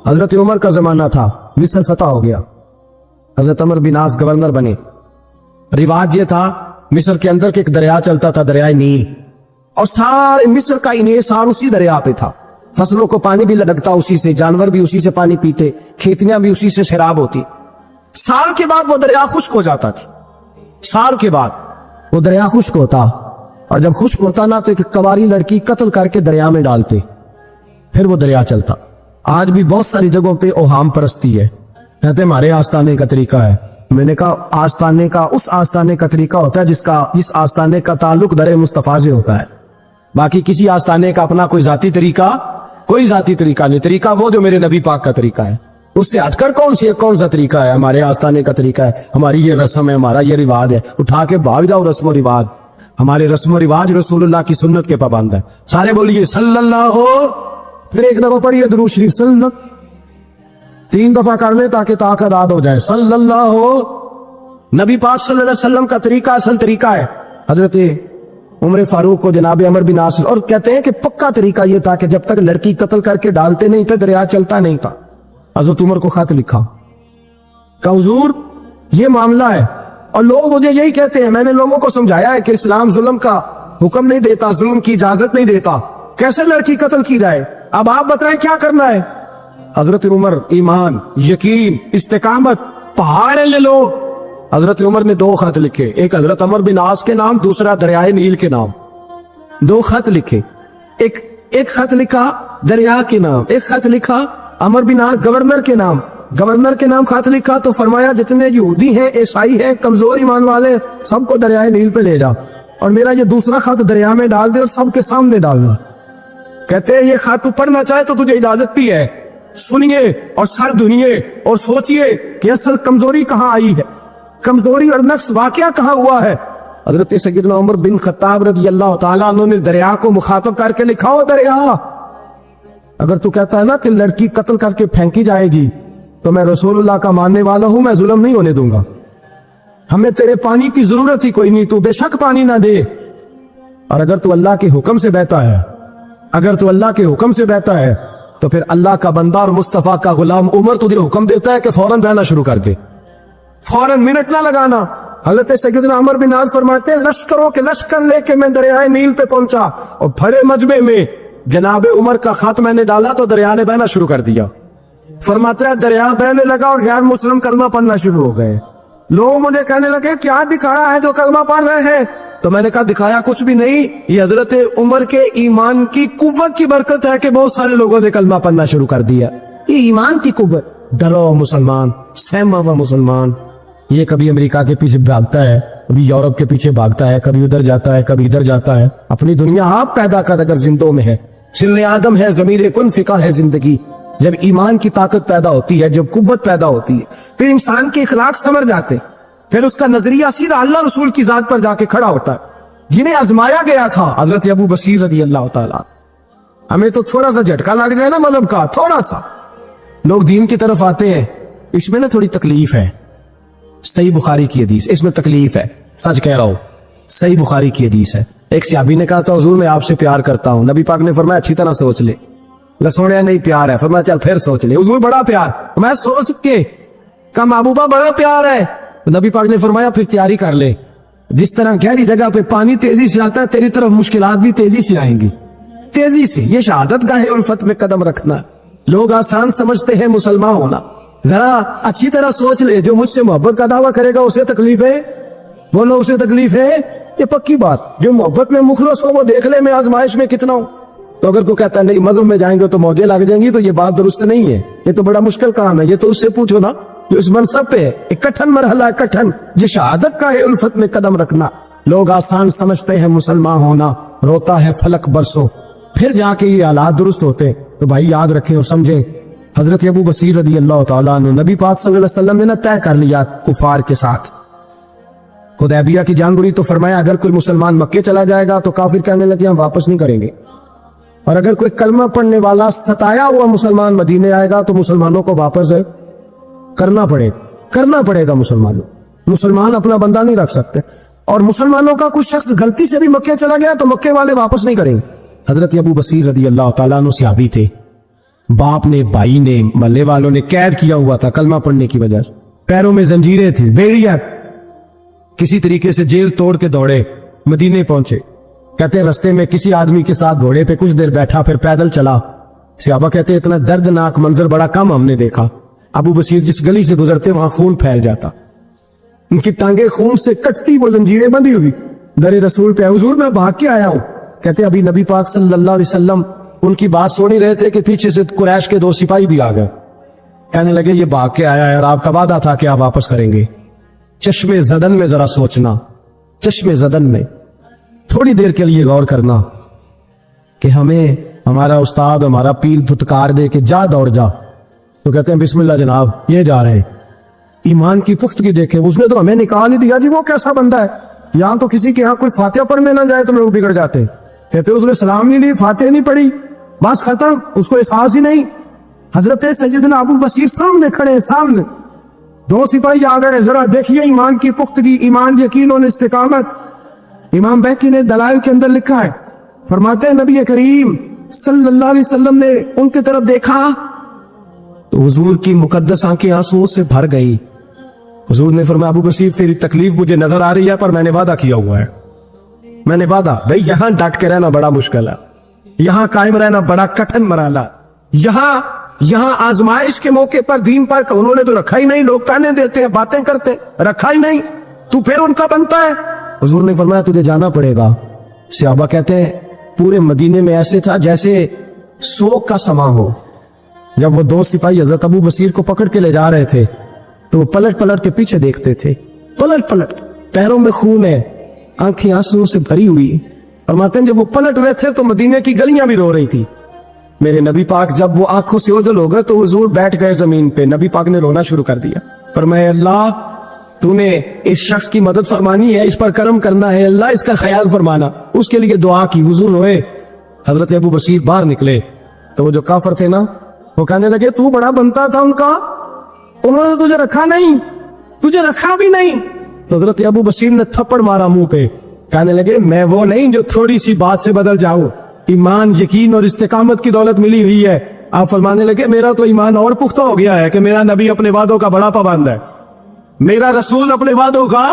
حضرت عمر کا زمانہ تھا، مصر فتح ہو گیا، حضرت عمر بن عاص گورنر بنے۔ رواج یہ تھا مصر کے اندر کہ ایک دریا چلتا تھا، دریائے نیل، اور سارے مصر کا انحصار اسی دریا پہ تھا۔ فصلوں کو پانی بھی لگتا اسی سے، جانور بھی اسی سے پانی پیتے، کھیتیاں بھی اسی سے سیراب ہوتی۔ سال کے بعد وہ دریا خشک ہو جاتا تھا، سال کے بعد وہ دریا خشک ہوتا، اور جب خشک ہوتا نا تو ایک کواری لڑکی قتل کر کے دریا میں ڈالتے، پھر وہ دریا چلتا۔ آج بھی بہت ساری جگہوں پہ اوہام پرستی ہے، کہتے ہمارے آستانے کا طریقہ ہے۔ میں نے کہا آستانے کا اس آستانے کا طریقہ ہوتا ہے جس آستانے کا تعلق در مصطفیٰ سے ہوتا ہے، باقی کسی آستانے کا اپنا کوئی ذاتی طریقہ، کوئی ذاتی طریقہ نہیں۔ طریقہ وہ جو میرے نبی پاک کا طریقہ ہے، اس سے ہٹ کر کون سا طریقہ ہے؟ ہمارے آستانے کا طریقہ ہے، ہماری یہ رسم ہے، ہمارا یہ رواج ہے، اٹھا کے بھاگ جاؤ رسم و رواج۔ ہمارے رسم و رواج رسول اللہ کی سنت کے پابند ہے۔ سارے بولیے صلی اللہ ہو، پھر ایک دفعہ پڑھیے درود شریف صلی اللہ، 3 دفعہ کر لیں تاکہ طاقت ادا ہو جائے۔ صلی اللہ ہو، نبی پاک صلی اللہ علیہ وسلم کا طریقہ اصل طریقہ ہے۔ حضرت عمر فاروق کو جناب عمر بن عاص، اور کہتے ہیں کہ پکا طریقہ یہ تھا کہ جب تک لڑکی قتل کر کے ڈالتے نہیں تھے دریا چلتا نہیں تھا۔ حضرت عمر کو خط لکھا کہ حضور یہ معاملہ ہے، اور لوگ مجھے یہی کہتے ہیں، میں نے لوگوں کو سمجھایا ہے کہ اسلام ظلم کا حکم نہیں دیتا، ظلم کی اجازت نہیں دیتا، کیسے لڑکی قتل کی جائے؟ اب آپ بتائیں کیا کرنا ہے؟ حضرت عمر ایمان، یقین، استقامت پہاڑ لے لو۔ حضرت عمر نے 2 خط لکھے، ایک حضرت عمر بن عاص کے نام، دوسرا دریائے نیل کے نام۔ 2 خط لکھے، ایک خط لکھا دریا کے نام، ایک خط لکھا عمر بن عاص گورنر کے نام، گورنر کے نام خط لکھا تو فرمایا جتنے یہودی ہیں، عیسائی ہیں، کمزور ایمان والے، سب کو دریائے نیل پہ لے جا، اور میرا یہ دوسرا خط دریا میں ڈال دے اور سب کے سامنے ڈالنا۔ کہتے ہیں یہ خط تو پڑھنا چاہے تو تجھے اجازت بھی ہے، سنیے اور سر دھنیے اور سوچئے کہ اصل کمزوری کہاں آئی ہے، کمزوری اور نقص واقعہ کہاں ہوا ہے۔ حضرت سیدنا عمر بن خطاب رضی اللہ تعالیٰ عنہ نے دریا کو مخاطب کر کے لکھا، ہو دریا، اگر تو کہتا ہے نا کہ لڑکی قتل کر کے پھینکی جائے گی تو میں رسول اللہ کا ماننے والا ہوں، میں ظلم نہیں ہونے دوں گا، ہمیں تیرے پانی کی ضرورت ہی کوئی نہیں، تو بے شک پانی نہ دے، اور اگر تو اللہ کے حکم سے بہتا ہے، اگر تو اللہ کے حکم سے بہتا ہے تو پھر اللہ کا بندہ اور مصطفیٰ کا غلام عمر تجھے حکم دیتا ہے کہ فوراً بہنا شروع کر دے، فوراً منٹ نہ لگانا۔ حضرت سیدنا عمر بن عاص فرماتے ہیں لشکروں کے لشکر لے کے میں دریائے نیل پہ پہنچا، اور بھرے مجمع میں جناب عمر کا خط میں نے ڈالا تو دریا نے بہنا شروع کر دیا۔ فرماتے ہیں دریا بہنے لگا اور غیر مسلم کلمہ پڑھنا شروع ہو گئے۔ لوگ مجھے کہنے لگے کیا دکھایا ہے جو کلمہ پڑھ رہے ہیں؟ تو میں نے کہا دکھایا کچھ بھی نہیں، یہ حضرت عمر کے ایمان کی قوت کی برکت ہے کہ بہت سارے لوگوں نے کلمہ پڑھنا شروع کر دیا۔ یہ ایمان کی قوت، ڈرو مسلمان، سہما ہوا مسلمان، یہ کبھی امریکہ کے پیچھے بھاگتا ہے، کبھی یورپ کے پیچھے بھاگتا ہے، کبھی ادھر جاتا ہے، کبھی ادھر جاتا ہے۔ اپنی دنیا آپ پیدا کر، اگر زندوں میں ہے، سن آدم ہے، ضمیر کن فقہ ہے زندگی۔ جب ایمان کی طاقت پیدا ہوتی ہے، جب قوت پیدا ہوتی ہے، پھر انسان کے اخلاق سمر جاتے، پھر اس کا نظریہ سیدھا اللہ رسول کی ذات پر جا کے کھڑا ہوتا ہے۔ جنہیں آزمایا گیا تھا حضرت ابو بصیر رضی اللہ تعالیٰ، ہمیں تو تھوڑا سا جھٹکا لگ جائے نا مذہب کا، تھوڑا سا لوگ دین کی طرف آتے ہیں، اس میں نا تھوڑی تکلیف ہے۔ صحیح بخاری کی حدیث، اس میں تکلیف ہے، سچ کہہ رہا ہوں، صحیح بخاری کی حدیث ہے۔ ایک صحابی نے کہا تھا حضور میں آپ سے پیار کرتا ہوں، نبی پاک نے فرمایا اچھی طرح سوچ لے۔ سوڑیا نہیں پیار ہے، فرمایا چل پھر سوچ لے۔ حضور بڑا پیار، میں سوچ کے کہا محبوبہ بڑا پیار ہے، نبی پاک نے فرمایا پھر تیاری کر لے، جس طرح گہری جگہ پہ پانی تیزی سے آتا ہے تیری طرف مشکلات بھی تیزی سے آئیں گی، تیزی سے۔ یہ شہادت گاہ الفت میں قدم رکھنا، لوگ آسان سمجھتے ہیں مسلمان ہونا، ذرا اچھی طرح سوچ لے، جو مجھ سے محبت کا دعویٰ کرے گا اسے تکلیف ہے، بولو اسے تکلیف ہے، یہ پکی بات۔ جو محبت میں مخلص ہو وہ دیکھ لے میں آزمائش میں کتنا ہوں۔ تو اگر کوئی کہتا ہے نہیں مذہب میں جائیں گے تو موجیں لگ جائیں گی، تو یہ بات درست نہیں ہے، یہ تو بڑا مشکل کام ہے۔ یہ تو اس سے پوچھو نا جو اس منصب پہ ہے، ایک کٹھن مرحلہ ہے، کٹھن، یہ شہادت کا ہے الفت میں قدم رکھنا۔ لوگ آسان سمجھتے ہیں مسلمان ہونا، روتا ہے فلک برسوں، پھر جا کے یہ حالات درست ہوتے۔ تو بھائی یاد رکھیں اور سمجھیں، حضرت ابو بصیر رضی اللہ تعالیٰ عنہ، نبی پاک صلی اللہ علیہ وسلم نے نہ طے کر لیا کفار کے ساتھ، حدیبیہ کی جنگ ہوئی تو فرمایا اگر کوئی مسلمان مکے چلا جائے گا تو کافر کہنے لگے ہم واپس نہیں کریں گے، اور اگر کوئی کلمہ پڑھنے والا ستایا ہوا مسلمان مدینے آئے گا تو مسلمانوں کو واپس کرنا پڑے گا۔ مسلمان اپنا بندہ نہیں رکھ سکتے، اور مسلمانوں کا کوئی شخص غلطی سے بھی مکے چلا گیا تو مکے والے واپس نہیں کریں گے۔ حضرت ابو بصیر رضی اللہ تعالیٰ عنہ صحابی تھے، बाप ने, भाई ने, महल्ले वालों ने कैद किया हुआ था कलमा पढ़ने की वजह से, पैरों में जंजीरें थी, बेड़ियां, किसी तरीके से जेल तोड़ के दौड़े, मदीने पहुंचे। कहते हैं रस्ते में किसी आदमी के साथ घोड़े पे कुछ देर बैठा, फिर पैदल चला। सहाबा कहते हैं इतना दर्दनाक मंजर बड़ा कम हमने देखा। अबू बसीर जिस गली से गुजरते वहां खून फैल जाता, उनकी टांगे खून से कटती, वो जंजीरें बंधी हुई। दरे रसूल पे, हुजूर मैं भाग के आया हूं। कहते अभी नबी पाक सल्लल्लाहु अलैहि वसल्लम उनकी बात सुन ही रहे थे कि पीछे से कुरैश के 2 सिपाही भी आ गए। कहने लगे ये भाग के आया है और आपका वादा था कि आप वापस करेंगे। चश्मे ज़दन में जरा सोचना, चश्मे ज़दन में थोड़ी देर के लिए गौर करना कि हमें हमारा उस्ताद, हमारा पीर धुतकार दे के जा दौड़ जा, तो कहते हैं बिस्मिल्लाह जनाब ये जा रहे हैं। ईमान की पुख्तगी देखें, उसने तो हमें निकाल ही दिया जी, वो कैसा बंदा है। यहां तो किसी के यहां कोई फातिहा पढ़ने ना जाए तो लोग बिगड़ जाते। कहते उसने सलाम नहीं ली, फातिहा नहीं पढ़ी, बस खत्म, उसको एहसास ही नहीं। हजरत सैयदना अबू बसीर सामने खड़े, सामने 2 सिपाही आ गए। जरा देखिए ईमान की पुख्तगी, ईमान, यकीन और इस्तिकामत। इमाम बैकी ने दलाइल के अंदर लिखा है, फरमाते हैं नबी करीम सल्लल्लाहु अलैहि वसल्लम ने उनकी तरफ देखा तो हुजूर की मुकद्दस आंखें आंसुओं से भर गई। हुजूर ने फरमाया अबू बसीर तेरी तकलीफ मुझे नजर आ रही है, पर मैंने वादा किया हुआ है, मैंने वादा, भाई यहां डट के रहना बड़ा मुश्किल है, यहां कायम रहना बड़ा कठिन मराला, यहां आजमाइश के मौके पर दीन पर उन्होंने तो रखा ही नहीं, लोग ताने देते हैं, बातें करते, रखा ही नहीं, तू फिर उनका बनता है। हुजूर ने फरमाया तुझे जाना पड़ेगा। सहाबा कहते हैं पूरे मदीने में ऐसे था जैसे शोक का समा हो। जब वो 2 सिपाही हजरत अबू बसीर को पकड़ के ले जा रहे थे तो वो पलट पलट के पीछे देखते थे, पलट पलट, पैरों में खून है, आंखें आंसुओं से भरी हुई। फरमाते हैं जब वो पलट रहे थे तो मदीने की गलियां भी रो रही थी। मेरे नबी पाक जब वो आंखों से ओझल हो गए तो हुजूर बैठ गए जमीन पे। नबी पाक ने रोना शुरू कर दिया। फरमाया अल्लाह तूने इस शख्स की मदद फरमानी है, इस पर करम करना है, अल्लाह इसका ख्याल फरमाना। उसके लिए दुआ की, हुजूर रोए। हजरत अबू बसीर बाहर निकले तो वो जो काफर थे ना, वो कहने लगे तू बड़ा बनता था उनका, उन्होंने तुझे रखा नहीं, तुझे रखा भी नहीं। तो हजरत अबू बसीर ने थप्पड़ मारा मुंह पे, कहने लगे मैं वो नहीं जो थोड़ी सी बात से बदल जाऊं, ईमान, यकीन और इस्तिकामत की दौलत मिली हुई है। आप फरमाने लगे मेरा तो ईमान और पुख्ता हो गया है कि मेरा नबी अपने वादों का बड़ा पाबंद है, मेरा रसूल अपने वादों का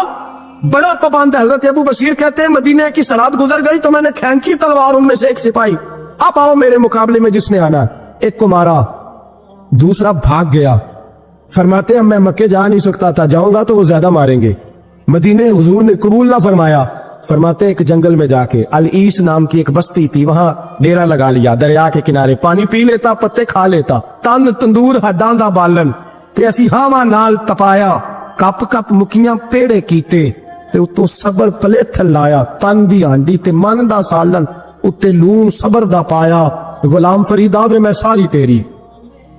बड़ा पाबंद है। हजरत अबू बसीर कहते हैं मदीने की सरहद गुजर गई तो मैंने खींची तलवार, उनमें से एक सिपाही आप आओ मेरे मुकाबले में जिसने आना, एक को मारा, दूसरा भाग गया। फरमाते हैं मैं मक्के जा नहीं सकता था, जाऊंगा तो वो ज्यादा मारेंगे। मदीने हुजूर ने कबूल ना फरमाया। फरमाते एक जंगल में जाके अल-ईस नाम की एक बस्ती थी, वहां डेरा लगा लिया, दरिया के किनारे, पानी पी लेता, पत्ते खा लेता, तन तंदूर हड्डां दा बालन ते असी हावा नाल तपाया, कप कप मुखियां पेड़े कीते ते उतों सबर पलेथ लाया, तन दी हांडी ते मन दा सालन उत्ते लून सबर दा पाया। गुलाम फरीदा वे मैं सारी तेरी,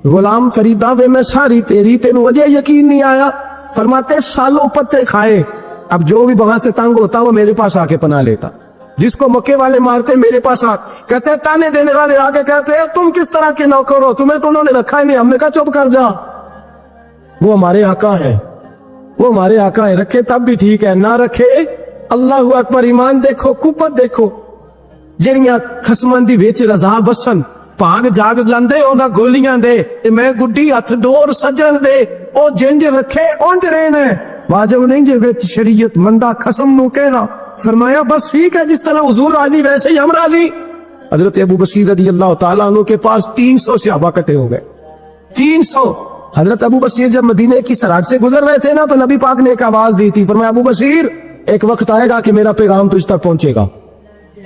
गुलाम फरीदा वे मैं सारी तेरी, तेनू अजे यकीन नहीं आया। फरमाते सालों पत्ते खाए, अब जो भी वहां से तंग होता वो मेरे पास आके पना लेता, जिसको मक्के वाले मारते मेरे पास आ। कहते ताने देने वाले आके कहते हैं तुम किस तरह के नौकर हो, तुम्हें तो उन्होंने रखा ही नहीं। हमने कहा चुप कर जा, वो हमारे आका है, वो हमारे आका है, रखे तब भी ठीक है, ना रखे अल्लाह अकबर। ईमान देखो, कुपत देखो, ਜਿਹੜੀਆਂ ਖਸਮਾਂ ਦੀ ਵਿੱਚ ਰਜ਼ਾ ਵਸਣ, ਭਾਗ ਜਾਗ ਜਾਂਦੇ ਉਹਦਾ ਗੋਲੀਆਂ ਦੇ, ਤੇ ਮੈਂ ਗੁੱਡੀ ਹੱਥ ਡੋਰ ਸੱਜਣ ਦੇ, ਉਹ ਜਿੰਜ ਰੱਖੇ ਉਂਝ ਰਹਿਣਾ, ਵਾਜਬ नहीं जे ਵਿੱਚ शरीयत मंदा खसम ਨੂੰ कहना। फरमाया बस ठीक है, जिस तरह हुजूर राजी वैसे ही हम राजी। हजरत अबू बसीर रज़ी अल्लाह ताला अन्हु के पास 300 सहाबा इकट्ठे हो गए, 300। हजरत अबू बसीर जब मदीने की सरहद से गुजर रहे थे ना, तो नबी पाक ने एक आवाज दी थी, फरमाया अबू बसीर एक वक्त आएगा कि मेरा पैगाम तुझ तक पहुंचेगा,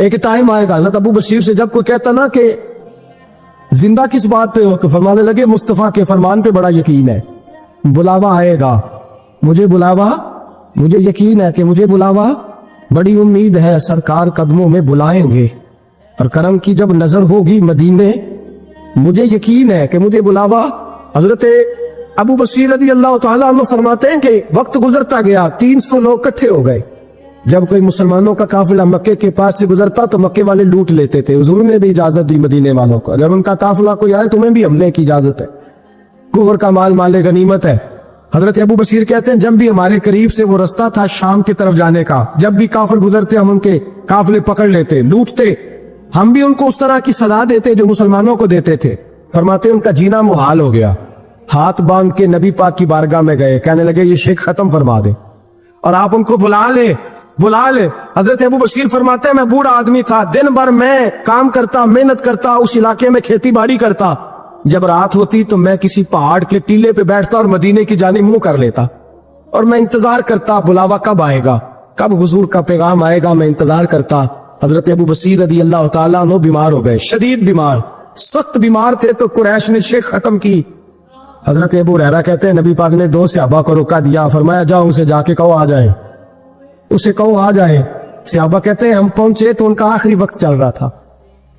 एक टाइम आएगा। हजरत अबू बसीर से जब कोई कहता ना कि जिंदा किस बात पे हो, तो फरमाने लगे मुस्तफा के फरमान पे बड़ा यकीन है, बुलावा आएगा, मुझे बुलावा, मुझे यकीन है कि मुझे बुलावा, बड़ी उम्मीद है सरकार कदमों में बुलाएंगे, और करम की जब नजर होगी मदीने, मुझे यकीन है कि मुझे बुलावा। हजरत अबू बसीर रज़ी अल्लाह तआला अन्हु फरमाते हैं कि वक्त गुजरता गया, 300 लोग इकट्ठे हो गए। जब कोई मुसलमानों का काफिला मक्के के पास से गुजरता तो मक्के वाले लूट लेते थे। हुजूर ने भी इजाजत दी मदीने वालों को, अगर उनका काफिला कोई आए तुम्हें भी हमले की इजाजत है, कुफर का माल माले गनीमत है। हजरत अबू बसीर कहते हैं जब भी हमारे करीब से वो रास्ता था शाम की तरफ जाने का, जब भी काफिर गुजरते हम उनके काफिले पकड़ लेते, लूटते, हम भी उनको उस तरह की सलाह देते जो मुसलमानों को देते थे। فرماتے ہیں उनका जीना मुहाल हो गया, हाथ बांध के नबी पाक की बारगाह में गए, कहने लगे ये शेख खत्म फरमा दे और आप उनको बुला ले, बुला ले। हजरत अबू बशीर फरमाते हैं मैं बूढ़ा आदमी था, दिन भर मैं काम करता, मेहनत करता, उस इलाके में खेती बाड़ी करता। जब रात होती तो मैं किसी पहाड़ के टीले पे बैठता और मदीने की जानिब मुंह कर लेता और मैं इंतजार करता बुलावा कब आएगा, कब हुजूर का पैगाम आएगा, मैं इंतजार करता। हजरत अबू बशीर रदी अल्लाह ताला अन्हु बीमार हो गए, शदीद बीमार, सख्त बीमार थे, तो कुरैश ने शेख खत्म की। हजरत अबू हुरैरा कहते हैं नबी पाक ने 2 सहाबा को रोका दिया, फरमाया जाओ उसे जाके कहो आ जाए, उसे कहो आ जाए। सहाबा कहते हैं हम पहुंचे तो उनका आखिरी वक्त चल रहा था,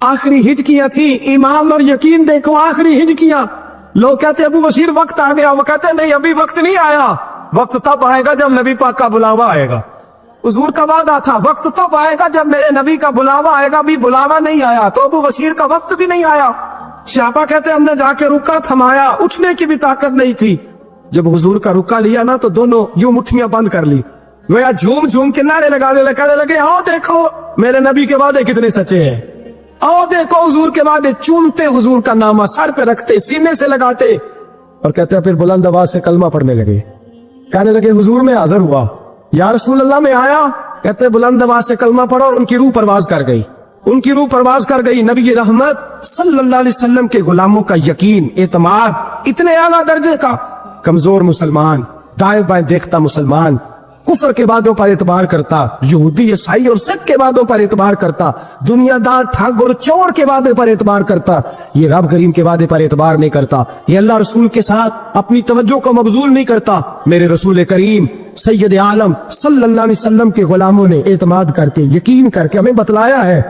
आखिरी हिजकियां थी, ईमान और यकीन देखो, आखिरी हिजकियां। लोग कहते अबू बशीर वक्त आ गया, वो कहते नहीं अभी वक्त नहीं आया, वक्त तब आएगा जब नबी पाक का बुलावा आएगा। हुजूर का वादा था वक्त तब आएगा जब मेरे नबी का बुलावा आएगा, अभी बुलावा नहीं आया तो अबू बशीर का वक्त भी नहीं आया। सहाबा कहते हमने जाके रुका, थमाया, उठने की भी ताकत नहीं थी। जब हुजूर का रुका लिया ना तो दोनों यूं मुट्ठियां बंद कर ली, गोया झूम झूम के नारे लगाने लगे आओ देखो मेरे नबी के वादे कितने सच्चे हैं, आओ देखो हुजूर के वादे। चूमते हुजूर का नामा सर पे रखते, सीने से लगाते और कहते फिर बुलंद आवाज से कलमा पढ़ने लगे। कहने लगे हुजूर में हाजिर हुआ, या रसूल अल्लाह में आया। कहते बुलंद आवाज से कलमा पढ़ा और उनकी रूह परवाज कर गई, उनकी रूह परवाज कर गई। नबी रहमत सल्लल्लाहु अलैहि वसल्लम के गुलामों का यकीन, एतमाद इतने आला दर्जे का। कमजोर मुसलमान, दाएं बाएं देखता मुसलमान, कुफर के वादों पर एतबार करता, यहूदी ईसाई और सिख के वादों पर एतबार करता, दुनियादार ठग और चोर के वादे पर एतबार करता, ये रब करीम के वादे पर एतबार नहीं करता, ये अल्लाह रसूल के साथ अपनी तवज्जो को मबजूल नहीं करता। मेरे रसूल करीम सैयद आलम सल्लल्लाहु अलैहि वसल्लम के गुलामों ने एतमाद करके, यकीन करके हमें बतलाया है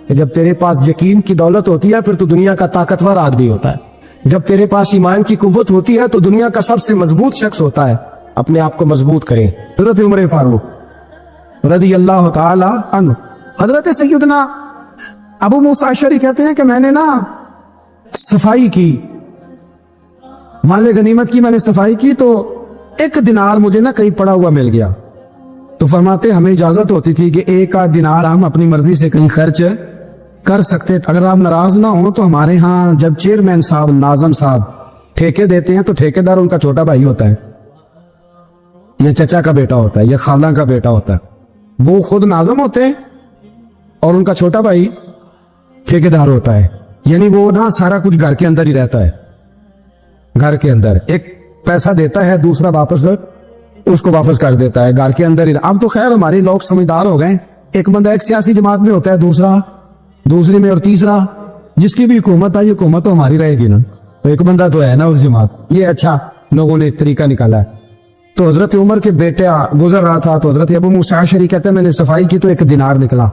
कि जब तेरे पास यकीन की दौलत होती है फिर तो दुनिया का ताकतवर आदमी होता है, जब तेरे पास ईमान की कुव्वत होती है तो दुनिया का सबसे मजबूत शख्स होता है। अपने आप को मजबूत करें। हजरत उमर फारूक रदी अल्लाह ताला अन्हु, हजरत सैयदना अबू मूसा अशअरी कहते हैं कि मैंने ना सफाई की, माल गनीमत की मैंने सफाई की तो 1 दिनार मुझे ना कहीं पड़ा हुआ मिल गया। तो फरमाते हमें इजाजत होती थी कि 1 आध दिनार हम अपनी मर्जी से कहीं खर्च कर सकते। अगर आप नाराज ना हो तो हमारे यहाँ जब चेयरमैन साहब, नाजम साहब ठेके देते हैं तो ठेकेदार उनका छोटा भाई होता है, या चचा का बेटा होता है, या खाला का बेटा होता है। वो खुद नाजम होते हैं और उनका छोटा भाई ठेकेदार होता है। यानी वो ना सारा कुछ घर के अंदर ही रहता है, घर के अंदर एक पैसा देता है, दूसरा वापस उसको वापस कर देता है, घर के अंदर ही। अब तो खैर हमारे लोग समझदार हो गए, एक बंदा एक सियासी जमात में होता है, दूसरा दूसरी में, और तीसरा जिसकी भी हुकूमत है, ये हुकूमत तो हमारी रहेगी ना, तो एक बंदा तो है ना उस जमात। ये अच्छा लोगों ने एक तरीका निकाला है। तो हजरत उमर के बेटे गुजर रहा था तो हजरत अबू मूसा अशअरी कहते हैं मैंने सफाई की तो 1 दिनार निकला,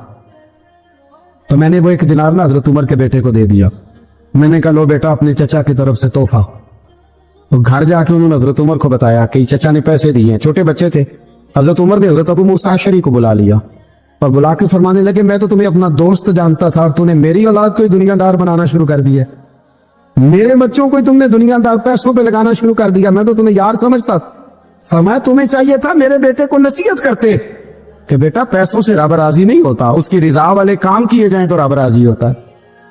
तो मैंने वो 1 दिनार ना हजरत उमर के बेटे को दे दिया। मैंने कहा लो बेटा अपने चचा की तरफ से तोहफा। तो घर जाके उन्होंने हजरत उमर को बताया कि चचा ने पैसे दिए हैं, छोटे बच्चे थे। हजरत उमर ने हजरत अबू मूसा अशअरी को बुला लिया और बुला के फरमाने लगे मैं तो तुम्हें अपना दोस्त जानता था और तूने मेरी औलाद को दुनियादार बनाना शुरू कर दिया, मेरे बच्चों को तुमने दुनियादार पैसों पे लगाना शुरू कर दिया, मैं तो तुम्हें यार समझता। फरमाया तुम्हें चाहिए था मेरे बेटे को नसीहत करते कि बेटा पैसों से रब राजी नहीं होता, उसकी रिजा वाले काम किए जाएं तो रब राजी होता है।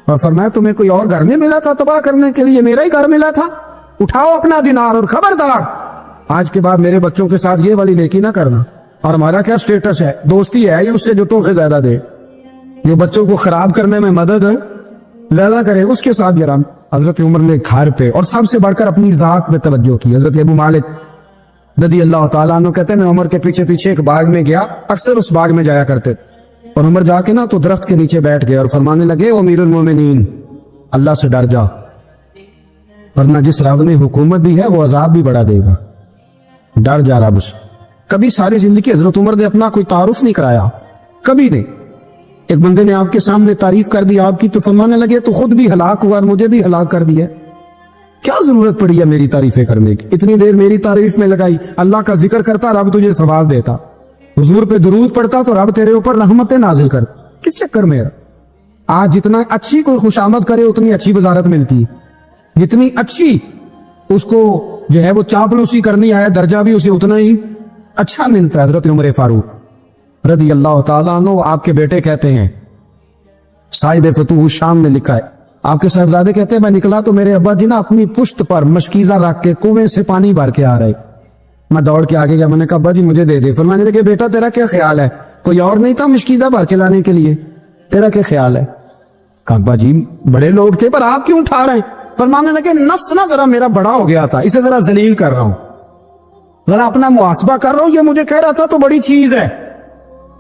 और फरमाया तुम्हें कोई और घर नहीं मिला था तबाह करने के लिए, मेरा ही घर मिला था, उठाओ अपना दिनार और खबरदार आज के बाद मेरे बच्चों के साथ ये वाली नेकी ना करना। और हमारा क्या स्टेटस है, दोस्ती है ये उससे जो तोहफे ज्यादा दे, ये बच्चों को खराब करने में मदद ज्यादा करे उसके साथ गिरा। हजरत उमर ने घर पे और सबसे बढ़कर अपनी जात में तवज्जो की। हजरत अबू मालिक रदी अल्लाह ताला अन्हु कहते हैं मैं उमर के पीछे पीछे एक बाग में गया, अक्सर उस बाग में जाया करते, और उमर जाके ना तो दरख्त के नीचे बैठ गए और फरमाने लगे ओ अमीरुल मोमिनीन अल्लाह से डर जा, वरना जिस रब ने हुकूमत दी है वो अजाब भी बढ़ा देगा, डर जा रब से। कभी सारी जिंदगी हजरत उमर ने अपना कोई तारुफ नहीं कराया, कभी नहीं। एक बंदे ने आपके सामने तारीफ कर दी आपकी तो फरमाने लगे तो खुद भी हलाक हुआ और मुझे भी हलाक कर दिया, क्या जरूरत पड़ी है मेरी तारीफें करने की, इतनी देर मेरी तारीफ में लगाई, अल्लाह का जिक्र करता रब तुझे सवाल देता, हुजूर पे दुरूद पढ़ता तो रब तेरे ऊपर रहमतें नाजिल कर, किस चक्कर में। आज जितना अच्छी कोई खुशामद करे उतनी अच्छी वजारत मिलती, जितनी अच्छी उसको जो है वो चापलूसी करनी आए दर्जा भी उसे उतना ही अच्छा मिलता है। हजरत उमर फारूक रदी अल्लाह ताला अन्हु आपके बेटे कहते हैं, साहिब फतूह शाम ने लिखा है आपके साहबजादे कहते हैं मैं निकला तो मेरे अब्बा जी ना अपनी पुश्त पर मशकीजा रख के कुएं से पानी भर के आ रहे। मैं दौड़ के आगे गया, मैंने कहा अब्बा जी मुझे दे दे। फरमाने लगे बेटा तेरा क्या ख्याल है, कोई और नहीं था मशकीजा भर के लाने के लिए, तेरा क्या ख्याल है? कहा अब्बा जी बड़े लोग थे पर आप क्यों उठा रहे हैं? फरमाने लगे नफ्स ना जरा मेरा बड़ा हो गया था, इसे जरा जलील कर रहा हूं, जरा अपना मुहासबा कर रहा हूं। ये मुझे कह रहा था तो बड़ी चीज है,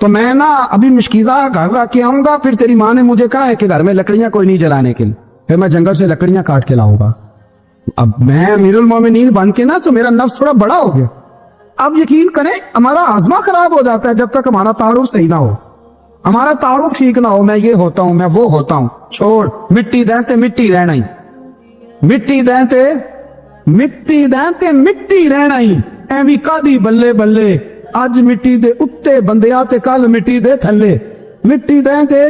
तो मैं ना अभी मशकीजा घर रख के आऊंगा, फिर तेरी माँ ने मुझे कहा है कि घर में लकड़ियां कोई नहीं जलाने के लिए, फिर मैं जंगल से लकड़ियां काट के लाऊंगा। अब मैं अमीरुल मोमिनीन बन के ना तो मेरा नफ्स थोड़ा बड़ा हो गया। अब यकीन करें हमारा आजमा खराब हो जाता है जब तक हमारा तारुफ सही ना हो, हमारा तारुफ ठीक ना हो। मैं ये होता हूं, मैं वो होता हूं, छोड़ मिट्टी देते मिट्टी रहना ही, मिट्टी देते मिट्टी देते मिट्टी रहना ही, ਐਵੇਂ ਕਾਦੀ ਬੱਲੇ ਬੱਲੇ ਅੱਜ ਮਿੱਟੀ ਦੇ ਉੱਤੇ ਬੰਦਿਆ ਤੇ ਕੱਲ ਮਿੱਟੀ ਦੇ ਥੱਲੇ, मिट्टी दें ते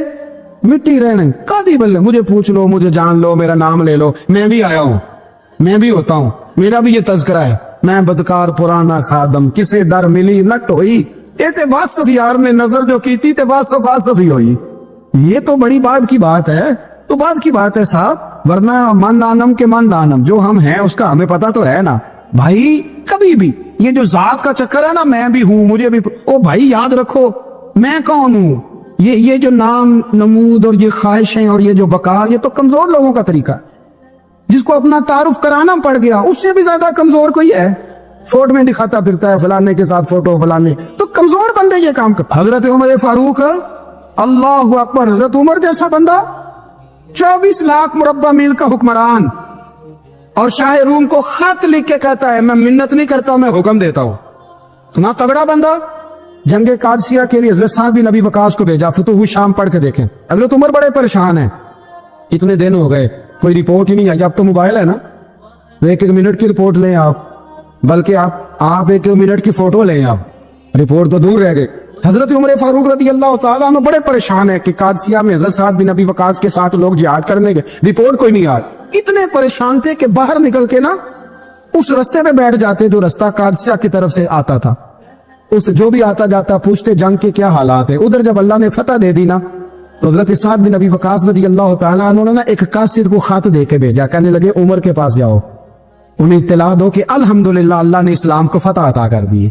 मिट्टी रहना कादी बल्ले। मुझे पूछ लो, मुझे जान लो, मेरा नाम ले लो, मैं भी आया हूं, मैं भी होता हूं, मेरा भी ये तज़किरा है। मैं बदकार पुराना खादम किसे दर मिली नट होई, ये ते वासफ यार ने नजर जो की थी ते वासफ वासफ ही हुई। ये तो बड़ी बात की बात है, तो बात की बात है साहब, वरना मन दानम के मन दानम जो हम हैं उसका हमें पता तो है ना भाई। कभी भी ये जो जात का चक्कर है ना, मैं भी हूं, मुझे भी, ओ भाई याद रखो मैं कौन हूं। ये जो नाम नमूद और ये ख्वाहिशें और ये जो वकार, ये तो कमजोर लोगों का तरीका है। जिसको अपना तारुफ कराना पड़ गया उससे भी ज्यादा कमजोर कोई है, फोटो में दिखाता फिरता है फलाने के साथ फोटो फलाने, तो कमजोर बंदे ये काम कर। हजरत उमर फारूक, अल्लाह अकबर, हजरत उमर जैसा बंदा 24 लाख मुरब्बा मील का हुक्मरान, और शाह रूम को खत लिख के कहता है मैं मिन्नत नहीं करता, मैं हुक्म देता हूं। सुना तगड़ा बंदा। जंगे कादसिया के लिए हजरत साहब बिन अबी वकास को भेजा, फतूह शाम पढ़ के देखें। हजरत उमर बड़े परेशान हैं, इतने दिन हो गए कोई रिपोर्ट ही नहीं आई। अब तो मोबाइल है ना, एक एक मिनट की रिपोर्ट लें आप, बल्कि आप एक मिनट की फोटो लें आप, रिपोर्ट तो दूर रह गए। हजरत उमर फारूक रज़ी अल्लाह तआला अन्हु बड़े परेशान है कि कादसिया में हजरत साहब बिन अबी वकास के साथ लोग जिहाद करने गए, रिपोर्ट कोई नहीं आ। इतने परेशान थे कि बाहर निकल के ना उस रास्ते पे बैठ जाते जो रास्ता कादसिया की तरफ से आता था। उस जो भी आता जाता पूछते जंग के क्या हालात है। उधर जब अल्लाह ने फतह दे दी ना, तो हजरत साद बिन अबी वकास रज़ी अल्लाह तआला अन्हु ने एक कासिद को खत दे के भेजा, कहने लगे उमर के पास जाओ, उन्हें इत्तला दो कि अल्हम्दुलिल्लाह अल्लाह ने इस्लाम को फतह अता कर दी।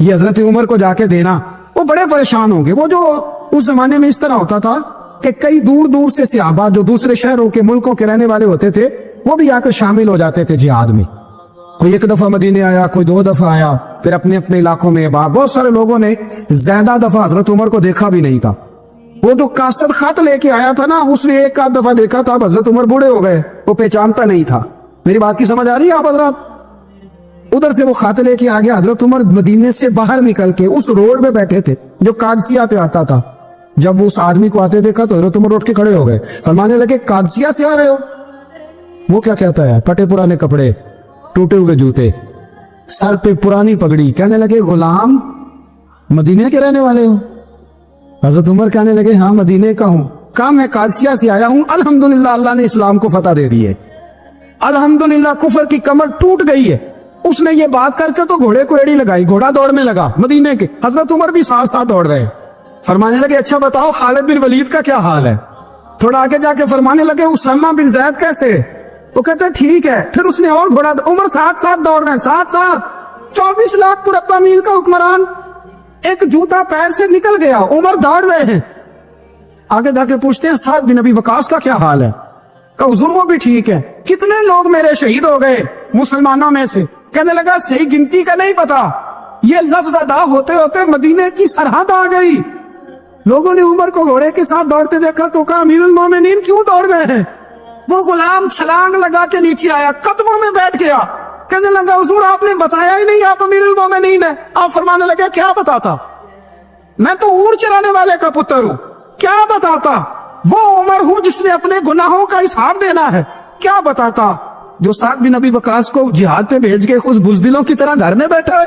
ये हजरत उमर को जाके देना, वो बड़े परेशान होंगे। वो जो उस जमाने में इस तरह होता था कि कई दूर दूर से सहाबा जो दूसरे शहरों के मुल्कों के रहने वाले होते थे वो भी आकर शामिल हो जाते थे जिहाद में। कोई एक दफा मदीने आया, कोई 2 दफा आया, फिर अपने अपने इलाकों में। बहुत सारे लोगों ने ज्यादा दफा हजरत उमर को देखा भी नहीं था। वो जो कासर खत लेके आया था ना, उसने एक आध दफा देखा था, हजरत उमर बूढ़े हो गए, वो पहचानता नहीं था। मेरी बात की समझ आ रही है आप हजरत? उधर से वो खत लेके आ गया। हजरत उमर मदीने से बाहर निकल के उस रोड पे बैठे थे जो कादसिया पे आता था। जब उस आदमी को आते देखा तो हजरत उमर उठ के खड़े हो गए, फरमाने लगे कादसिया से आ रहे हो? वो क्या कहता है, फटे पुराने कपड़े, टूटे हुए जूते, सर पे पुरानी पगड़ी। कहने लगे गुलाम मदीने के रहने वाले हो? हजरत उमर कहने लगे हाँ मदीने का हूं। कहा मैं कादसिया से आया हूं, अल्हम्दुलिल्लाह अल्लाह ने इस्लाम को फतह दे दी है, अल्हम्दुलिल्लाह कुफर की कमर टूट गई है। उसने ये बात करके तो घोड़े को एड़ी लगाई, घोड़ा दौड़ने लगा मदीने के। हजरत उमर भी साथ साथ दौड़ रहे। फरमाने लगे अच्छा बताओ खालिद बिन वलीद का क्या हाल है? थोड़ा आगे जाके फरमाने लगे उसामा बिन ज़ैद कैसे? वो कहते हैं ठीक है। फिर उसने और घोड़ा, उमर साथ साथ दौड़ रहे हैं, साथ साथ 24 लाख मुरब्बा मील का हुक्मरान, एक जूता पैर से निकल गया, उमर दौड़ रहे हैं। आगे जाके पूछते हैं साद बिन अबी वकास का क्या हाल है? कहा हुजूर वो भी ठीक है। कितने लोग मेरे शहीद हो गए मुसलमानों में से? कहने लगा सही गिनती का नहीं पता, ये लफ्ज अदा होते होते मदीने की सरहद आ गई। लोगों ने उमर को घोड़े के साथ दौड़ते देखा तो कहा अमीरुल मोमिनीन क्यों दौड़ गए हैं? वो गुलाम छलांग लगा के नीचे आया, कदमों में बैठ गया, कहने लगा हुजूर आपने बताया ही नहीं आप अमीरुल मोमिनीन है। आप फरमाने लगे क्या बताता, मैं तो ऊँट चराने वाले का पुत्र हूँ, क्या बताता? वो उमर हूँ जिसने अपने गुनाहों का हिसाब देना है, क्या बताता? जो साद बिन अबी वकास को जिहाद पे भेज के खुद बुज़दिलों की तरह घर में बैठा है,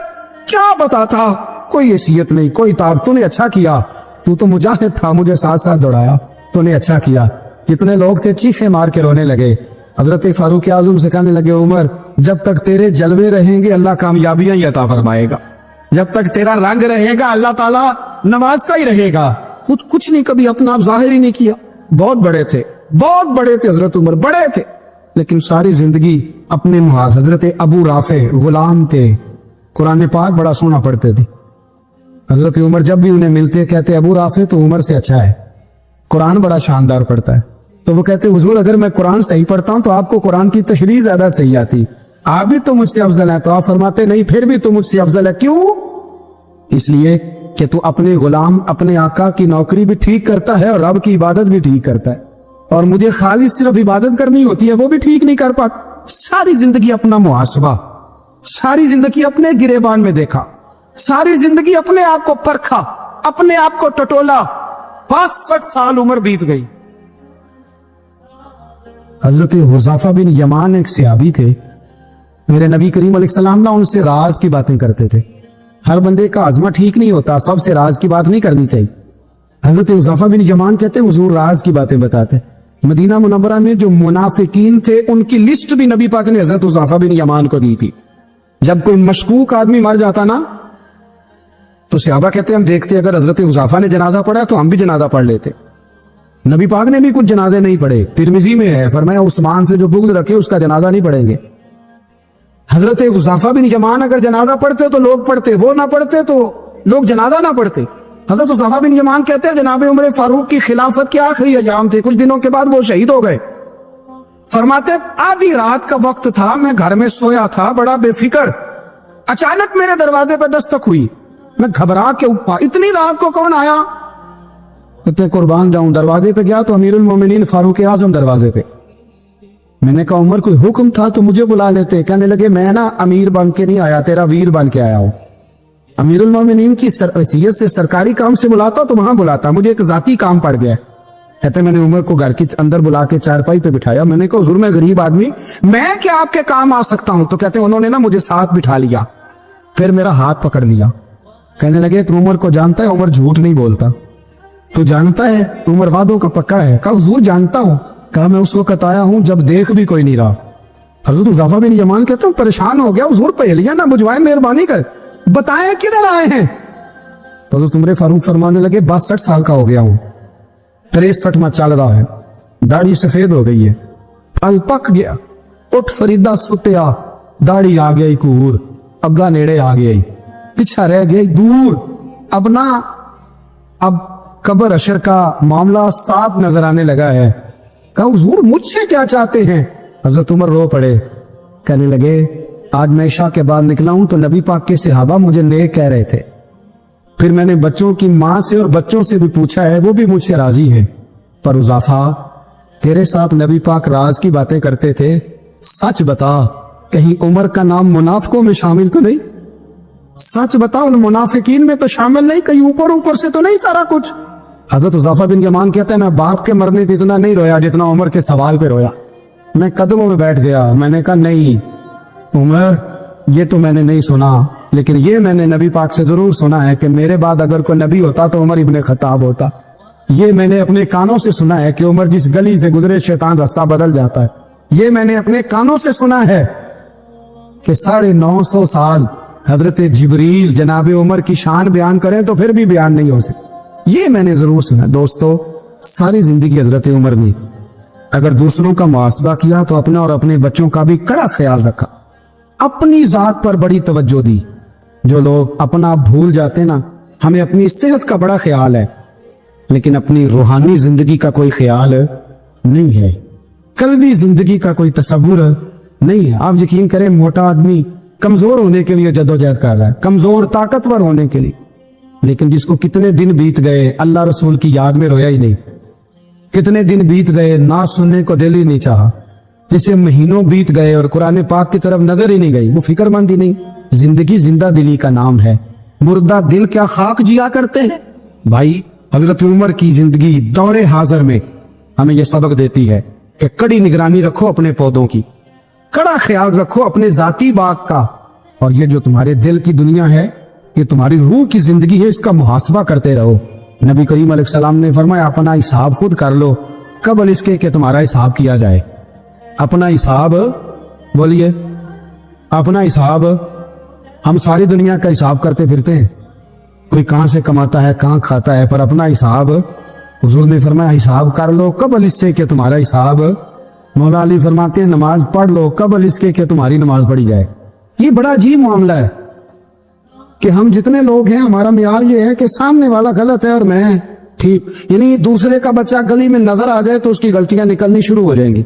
क्या बताता? कोई हैसियत नहीं, कोई तार। तूने अच्छा किया, तू तो मुजाहिद था, मुझे साथ साथ दौड़ाया, तूने अच्छा किया। कितने लोग थे चीखे मार के रोने लगे। हजरत फारूक आजम से कहने लगे उमर जब तक तेरे जलवे रहेंगे अल्लाह कामयाबियां ही अता फरमाएगा, जब तक तेरा रंग रहेगा अल्लाह ताला नवाजता ही रहेगा। कुछ नहीं, कभी अपना आप जाहिर ही नहीं किया। बहुत बड़े थे, बहुत बड़े थे हजरत उमर, बड़े थे, लेकिन सारी जिंदगी अपने मुहाज। हजरत अबू राफे गुलाम थे, कुरान पाक बड़ा सोना पढ़ते थे। हजरत उमर जब भी उन्हें मिलते कहते अबू राफे तो उमर से अच्छा है, कुरान बड़ा शानदार पढ़ता है। तो वो कहते हुजूर अगर मैं कुरान सही पढ़ता हूं तो आपको कुरान की तशरीह ज्यादा सही आती, आप भी तो मुझसे अफजल है। तो आप फरमाते नहीं, फिर भी तो मुझसे अफजल है। क्यों? इसलिए कि तू अपने गुलाम अपने आका की नौकरी भी ठीक करता है और रब की इबादत भी ठीक करता है, और मुझे खाली सिर्फ इबादत करनी होती है वो भी ठीक नहीं कर पाता। सारी जिंदगी अपना मुहासबा, सारी जिंदगी अपने गिरेबान में देखा, सारी जिंदगी अपने आप को परखा, अपने आप को टटोला। 65 साल उम्र बीत गई। हजरत हुज़ैफा बिन यमान एक सहाबी थे, मेरे नबी करीम अलैहिस्सलाम ना उनसे राज की बातें करते थे। हर बंदे का आजमा ठीक नहीं होता, सबसे राज की बात नहीं करनी चाहिए। हजरत हुज़ैफा बिन यमान कहते हुजूर राज की बातें बताते। मदीना मुनव्वरा में जो मुनाफिकीन थे उनकी लिस्ट भी नबी पाक ने हजरत हुज़ैफा बिन यमान को दी थी। जब कोई मशकूक आदमी मर जाता ना तो सहाबा कहते हम देखते अगर हजरत हुज़ैफा ने जनाजा पढ़ा तो हम भी जनाजा पढ़ लेते। नबी पाक ने भी कुछ जनाजे नहीं पढ़े, तिरमिजी में है, फरमाया उस्मान से जो बुग़्ज़ रखे उसका जनाजा नहीं पढ़ेंगे। हजरत हुज़ैफा बिन यमान अगर जनाजा पढ़ते तो लोग पढ़ते, वो ना पढ़ते तो लोग जनाजा ना पढ़ते। हजरत हुज़ैफा बिन यमान कहते हैं जनाब उमर फारूक की खिलाफत के आखिरी अयाम थे, कुछ दिनों के बाद वो शहीद हो गए। फरमाते आधी रात का वक्त था, मैं घर में सोया था बड़ा बेफिक्र, अचानक मेरे दरवाजे पर दस्तक हुई, मैं घबरा के उठा, इतनी रात को कौन आया? इतने कुर्बान जाऊं, दरवाजे पे गया तो अमीरुल मोमिनीन फारूक आजम दरवाजे पे। मैंने कहा उमर कोई हुक्म था तो मुझे बुला लेते। कहने लगे मैं ना अमीर बन के नहीं आया, तेरा वीर बन के आया हूं। अमीरुल मोमिनीन की हैसियत से सरकारी काम से बुलाता तो वहां बुलाता, मुझे एक जाती काम पड़ गया। कहते मैंने उमर को घर के अंदर बुला के चारपाई पे बिठाया, मैंने कहा हुजूर मैं गरीब आदमी, मैं क्या आपके काम आ सकता हूं? तो कहते उन्होंने ना मुझे साथ बिठा लिया, फिर मेरा हाथ पकड़ लिया। कहने लगे तू उमर को जानता है? उमर झूठ नहीं बोलता। तो जानता है? उमर वादों का पक्का है। कहा हुजूर जानता हूं। कहा मैं उस वक्त आया हूं जब देख भी कोई नहीं रहा। हजरत हुज़ैफा बिन यमान कहते हैं परेशान हो गया, हुजूर पहेलियां ना बुझवाए, मेहरबानी कर बताएं किधर आए हैं। तो हजरत उमर फारूक फरमाने लगे 62 साल का हो गया हूं, 63 में चल रहा है, दाढ़ी सफेद हो गई है, फल पक गया, उठ फरीदा सुत्या, दाढ़ी आ गई कूर, अग्गा नेड़े आ गई, पीछा रह गई दूर, अब ना अब कब्र अशर का मामला साफ नजर आने लगा है। कहा हुजूर मुझसे क्या चाहते हैं? हजरत उमर रो पड़े, कहने लगे आज मैं इशा के बाद निकला हूं तो नबी पाक के सहाबा मुझे नेक कह रहे थे, फिर मैंने बच्चों की मां से और बच्चों से भी पूछा है, वो भी मुझसे राजी है। पर हुज़ैफा तेरे साथ नबी पाक राज की बातें करते थे, सच बता कहीं उमर का नाम मुनाफिकों में शामिल तो नहीं? सच बता उन मुनाफिकीन में तो शामिल नहीं, कहीं ऊपर ऊपर से तो नहीं सारा कुछ? हजरत हुज़ैफा बिन यमान कहते हैं मैं बाप के मरने पे इतना नहीं रोया जितना उमर के सवाल पे रोया। मैं कदमों में बैठ गया, मैंने कहा नहीं उमर ये तो मैंने नहीं सुना, लेकिन ये मैंने नबी पाक से जरूर सुना है कि मेरे बाद अगर कोई नबी होता तो उमर इब्ने खत्ताब होता। ये मैंने अपने कानों से सुना है कि उमर जिस गली से गुजरे शैतान रास्ता बदल जाता है। ये मैंने अपने कानों से सुना है कि 950 साल हजरत जिब्रील जनाब उमर की शान बयान करें तो फिर भी बयान नहीं हो सकती। ये मैंने जरूर सुना। दोस्तों सारी जिंदगी हजरत उमर ने अगर दूसरों का मुहासबा किया तो अपने और अपने बच्चों का भी कड़ा ख्याल रखा, अपनी जात पर बड़ी तवज्जो दी। जो लोग अपना भूल जाते ना, हमें अपनी सेहत का बड़ा ख्याल है लेकिन अपनी रूहानी जिंदगी का कोई ख्याल नहीं है, कल्बी जिंदगी का कोई तसव्वुर नहीं है। आप यकीन करें मोटा आदमी कमजोर होने के लिए जद्दोजहद कर रहा है, कमजोर ताकतवर होने के लिए, लेकिन जिसको कितने दिन बीत गए अल्लाह रसूल की याद में रोया ही नहीं, कितने दिन बीत गए ना सुनने को दिल ही नहीं चाहा, जिसे महीनों बीत गए और कुरान पाक की तरफ नजर ही नहीं गई, वो फिक्रमंद ही नहीं। जिंदगी जिंदा दिली का नाम है, मुर्दा दिल क्या खाक जिया करते हैं। भाई हजरत उमर की जिंदगी दौरे हाजिर में हमें यह सबक देती है कि कड़ी निगरानी रखो अपने पौधों की, कड़ा ख्याल रखो अपने जाती बाग का, और ये जो तुम्हारे दिल की दुनिया है ये तुम्हारी रूह की जिंदगी है, इसका मुहासबा करते रहो। नबी करीम अलैहिस्सलाम ने फरमाया अपना हिसाब खुद कर लो कबल इसके कि तुम्हारा हिसाब किया जाए। अपना हिसाब, बोलिए अपना हिसाब। हम सारी दुनिया का हिसाब करते फिरते हैं, कोई कहां से कमाता है कहां खाता है, पर अपना हिसाब हुजूर ने फरमाया हिसाब कर लो कबल इससे कि तुम्हारा हिसाब, मौला अली फरमाते हैं नमाज पढ़ लो कबल इसके कि तुम्हारी नमाज पढ़ी जाए। ये बड़ा अजीब मामला है कि हम जितने लोग हैं हमारा मियार ये है कि सामने वाला गलत है और मैं ठीक, यानी दूसरे का बच्चा गली में नजर आ जाए तो उसकी गलतियां निकलनी शुरू हो जाएंगी,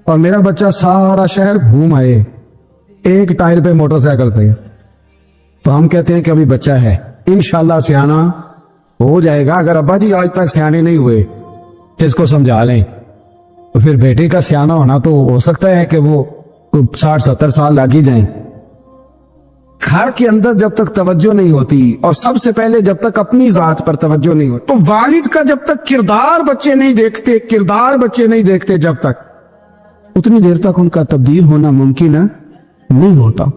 और मेरा बच्चा सारा शहर घूम आए एक टायर पे मोटरसाइकिल पे, तो हम कहते हैं कि अभी बच्चा है, इंशाल्लाह सियाना हो जाएगा। अगर अब्बा जी आज तक सियाने नहीं हुए इसको समझा लें, तो फिर बेटे का सियाना होना तो हो सकता है कि वो 60-70 साल लग ही जाएं। घर के अंदर जब तक तवज्जो नहीं होती, और सबसे पहले जब तक अपनी जात पर तवज्जो नहीं होती, तो वालिद का जब तक किरदार बच्चे नहीं देखते जब तक, उतनी देर तक उनका तब्दील होना मुमकिन नहीं होता।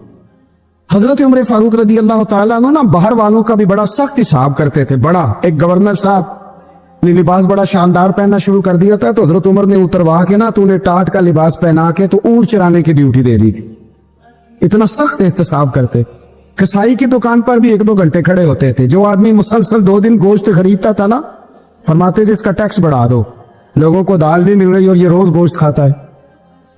हजरत उमर फारूक रदी अल्लाह ताला अन्हु ना बाहर वालों का भी बड़ा सख्त हिसाब करते थे। बड़ा एक गवर्नर साहब ने लिबास बड़ा शानदार पहनना शुरू कर दिया था, तो हजरत उमर ने उतरवा के ना तूने टाट का लिबास पहना के तो ऊंट चराने की ड्यूटी दे दी थी। इतना सख्त एहतसाब करते। कसाई की दुकान पर भी 1-2 घंटे खड़े होते थे। जो आदमी मुसलसल 2 दिन गोश्त खरीदता था ना, फरमाते थे इसका टैक्स बढ़ा दो, लोगों को दाल नहीं मिल रही और ये रोज गोश्त खाता है।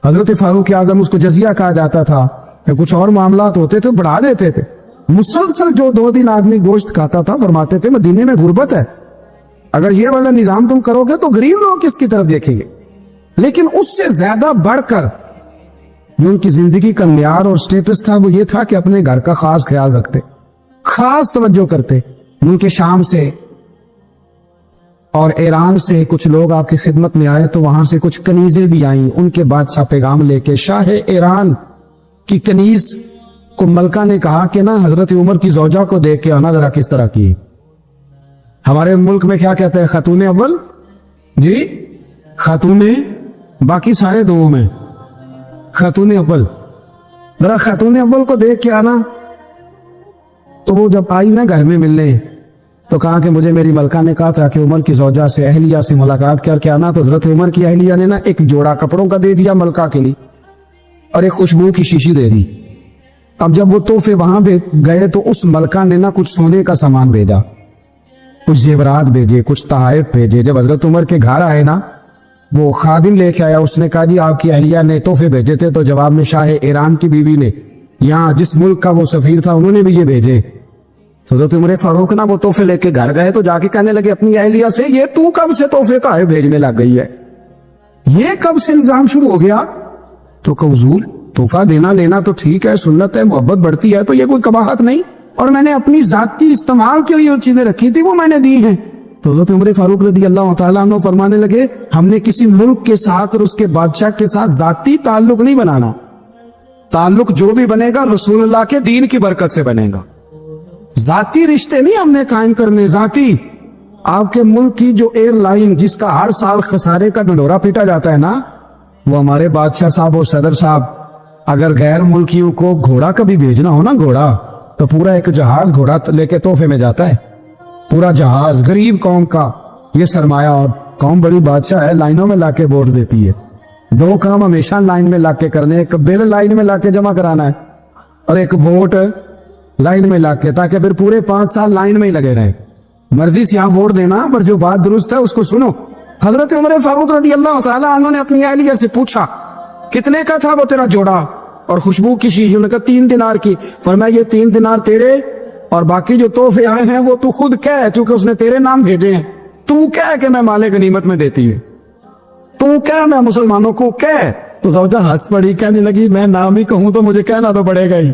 हजरत फारूक आजम, उसको जजिया कहा जाता था, कुछ और मामलात होते थे बढ़ा देते थे। मुसलसल जो 2 दिन आदमी गोश्त खाता था, फरमाते थे मदीने में गुर्बत है, अगर ये वाला निजाम तुम करोगे तो गरीब लोग किसकी तरफ देखेंगे। लेकिन उससे ज्यादा बढ़कर जो उनकी जिंदगी का म्यार और स्टेटस था वो ये था कि अपने घर का खास ख्याल रखते, खास तवज्जो करते। उनके शाम से और ईरान से कुछ लोग आपकी खिदमत में आए, तो वहां से कुछ कनीजें भी आईं उनके बादशाह पैगाम लेके। शाह ईरान की कनीज को मलका ने कहा कि ना हजरत उमर की जौजा को देख के आना जरा किस तरह की। हमारे मुल्क में क्या कहते हैं, खातून अव्वल जी, खातून, बाकी सारे दो में खातून अव्वल, जरा खातून अव्वल को देख के आना। तो वो जब आई ना घर में मिलने, तो कहा कि मुझे मेरी मलका ने कहा था कि उमर की जौजा से अहलिया से मुलाकात करके आना। तो हजरत उमर की अहलिया ने ना एक जोड़ा कपड़ों का दे दिया मलका के लिए, और एक खुशबू की शीशी दे दी। अब जब वो तोहफे वहां पे गए, तो उस मलका ने ना कुछ सोने का सामान भेजा, कुछ जेवरात भेजे, कुछ तहाइफ भेजे। जब हजरत उमर के घर आए ना, वो खादिम लेके आया, उसने कहा जी आपकी अहलिया ने तोहफे भेजे थे। तो जवाब में शाह ईरान की बीवी ने, यहाँ जिस मुल्क का वो सफीर था उन्होंने भी ये भेजे। तो हजरत उमर फारूक ना वो तोहफे लेके घर गए, तो जाके कहने लगे अपनी अहलिया से, ये तू कब से तोहफे तहाइफ भेजने लग गई है, ये कब से इल्जाम शुरू हो गया। तो हुजूर तोहफा देना लेना तो ठीक है, सुन्नत है, मोहब्बत बढ़ती है, तो ये कोई कबाहत नहीं, और मैंने अपनी जाती इस्तेमाल के लिए चीजें रखी थी वो मैंने दी हैं। तो हज़रत उमर फारूक रज़ी अल्लाह तआला अन्हु फरमाने लगे, हमने किसी मुल्क के साथ और उसके बादशाह के साथ जाती ताल्लुक नहीं बनाना, ताल्लुक जो भी बनेगा रसूलुल्लाह के दीन की बरकत से बनेगा। जाती रिश्ते नहीं हमने कायम करने। जाती आपके मुल्क की जो एयरलाइन जिसका हर साल खसारे का ढंढोरा पीटा जाता है ना, वो हमारे बादशाह साहब और सदर साहब अगर गैर मुल्कियों को घोड़ा कभी भेजना हो ना, घोड़ा, तो पूरा एक जहाज घोड़ा लेके तोहफे में जाता है, पूरा जहाज। गरीब कौम का ये सरमाया, और कौम बड़ी बादशाह है, लाइनों में लाके वोट देती है। 2 काम हमेशा लाइन में लाके करने, एक बिल लाइन में लाके जमा कराना है और एक वोट लाइन में लाके, ताकि फिर पूरे 5 साल लाइन में ही लगे रहे। मर्जी से यहाँ वोट देना, पर जो बात दुरुस्त है उसको सुनो। हजरत उमर फारूक रज़ी अल्लाह तआला अन्हु ने अपनी अहलिया से पूछा, कितने का था वो तेरा जोड़ा और खुशबू की शीशी? उन्होंने कहा 3 दिनार की। फरमाया ये 3 दिनार तेरे, और बाकी जो तोहफे आए हैं वो तू खुद कह, क्योंकि उसने तेरे नाम भेजे हैं। तू कह के मैं माले गनीमत में देती है, तू कह मैं मुसलमानों को कह। तो ज़ौजा हंस पड़ी, कहने लगी मैं नाम ही कहूं तो मुझे कहना तो पड़ेगा ही,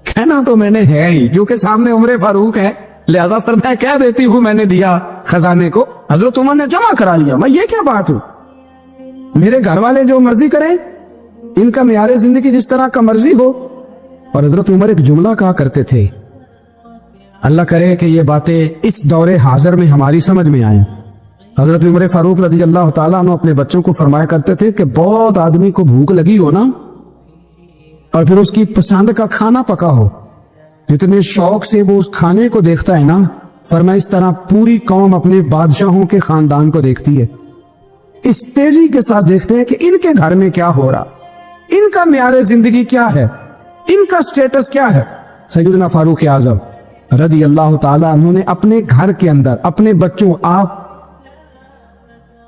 कहना तो मैंने है ही, क्योंकि सामने उमर फारूक है, लिहाजा फिर मैं कह देती हूं मैंने दिया खजाने को। हजरत उमर ने जमा करा लिया। मैं ये क्या बात हूं, मेरे घर वाले जो मर्जी करें, इनका मियारे जिंदगी जिस तरह का मर्जी हो। और हजरत उमर एक जुमला कहा करते थे, अल्लाह करे कि ये बातें इस दौरे हाजिर में हमारी समझ में आए। हजरत उमर फारूक रज़ी अल्लाह तआला अन्हु अपने बच्चों को फरमाया करते थे कि बहुत आदमी को भूख लगी हो ना, और फिर उसकी पसंद का खाना पका हो, जितने शौक से वो उस खाने को देखता है ना, फरमाया इस तरह पूरी कौम अपने बादशाहों के खानदान को देखती है, इस तेजी के साथ देखते हैं कि इनके घर में क्या हो रहा, इनका मियारे जिंदगी क्या है, इनका स्टेटस क्या है। सैयदना फारूक आज़म रज़ी अल्लाह तआला अन्हु ने अपने घर के अंदर अपने बच्चों, आप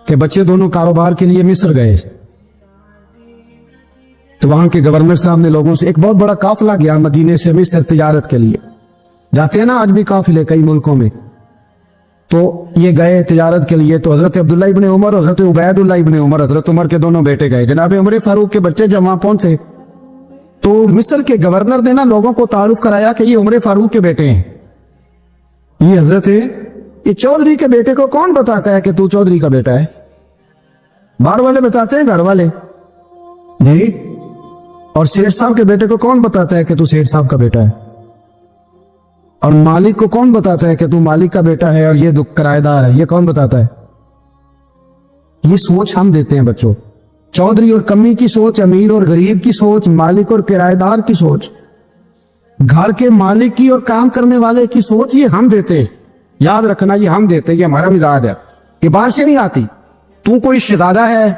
کہ بچے دونوں کاروبار کے لیے مصر گئے، تو وہاں کے گورنر صاحب نے لوگوں سے، ایک بہت بڑا قافلہ گیا مدینے سے مصر تجارت کے لیے، جاتے ہیں نا آج بھی قافلے کئی ملکوں میں، تو یہ گئے تجارت کے لیے، تو حضرت عبداللہ ابن عمر، حضرت عبید اللہ ابن عمر، حضرت عمر کے دونوں بیٹے گئے، جناب عمر فاروق کے بچے جب وہاں پہنچے تو مصر کے گورنر نے نا لوگوں کو تعارف کرایا کہ یہ عمر فاروق کے بیٹے ہیں، یہ حضرت ہے، یہ چودھری کے بیٹے کو کون بتاتا ہے کہ تو چودھری کا بیٹا ہے؟ باہر والے بتاتے ہیں، گھر والے جی، اور سیٹھ صاحب کے بیٹے کو کون بتاتا ہے کہ تو سیٹھ صاحب کا بیٹا ہے؟ اور مالک کو کون بتاتا ہے کہ تو مالک کا بیٹا ہے اور یہ کرایہ دار ہے؟ یہ کون بتاتا ہے؟ یہ سوچ ہم دیتے ہیں بچوں، چودھری اور کمی کی سوچ، امیر اور غریب کی سوچ، مالک اور کرایہ دار کی سوچ، گھر کے مالک کی اور کام کرنے والے کی سوچ، یہ ہم دیتے ہیں، یاد رکھنا یہ ہم دیتے ہیں، یہ ہمارا مزاج ہے، یہ باہر سے نہیں آتی۔ تو کوئی شہزادہ ہے،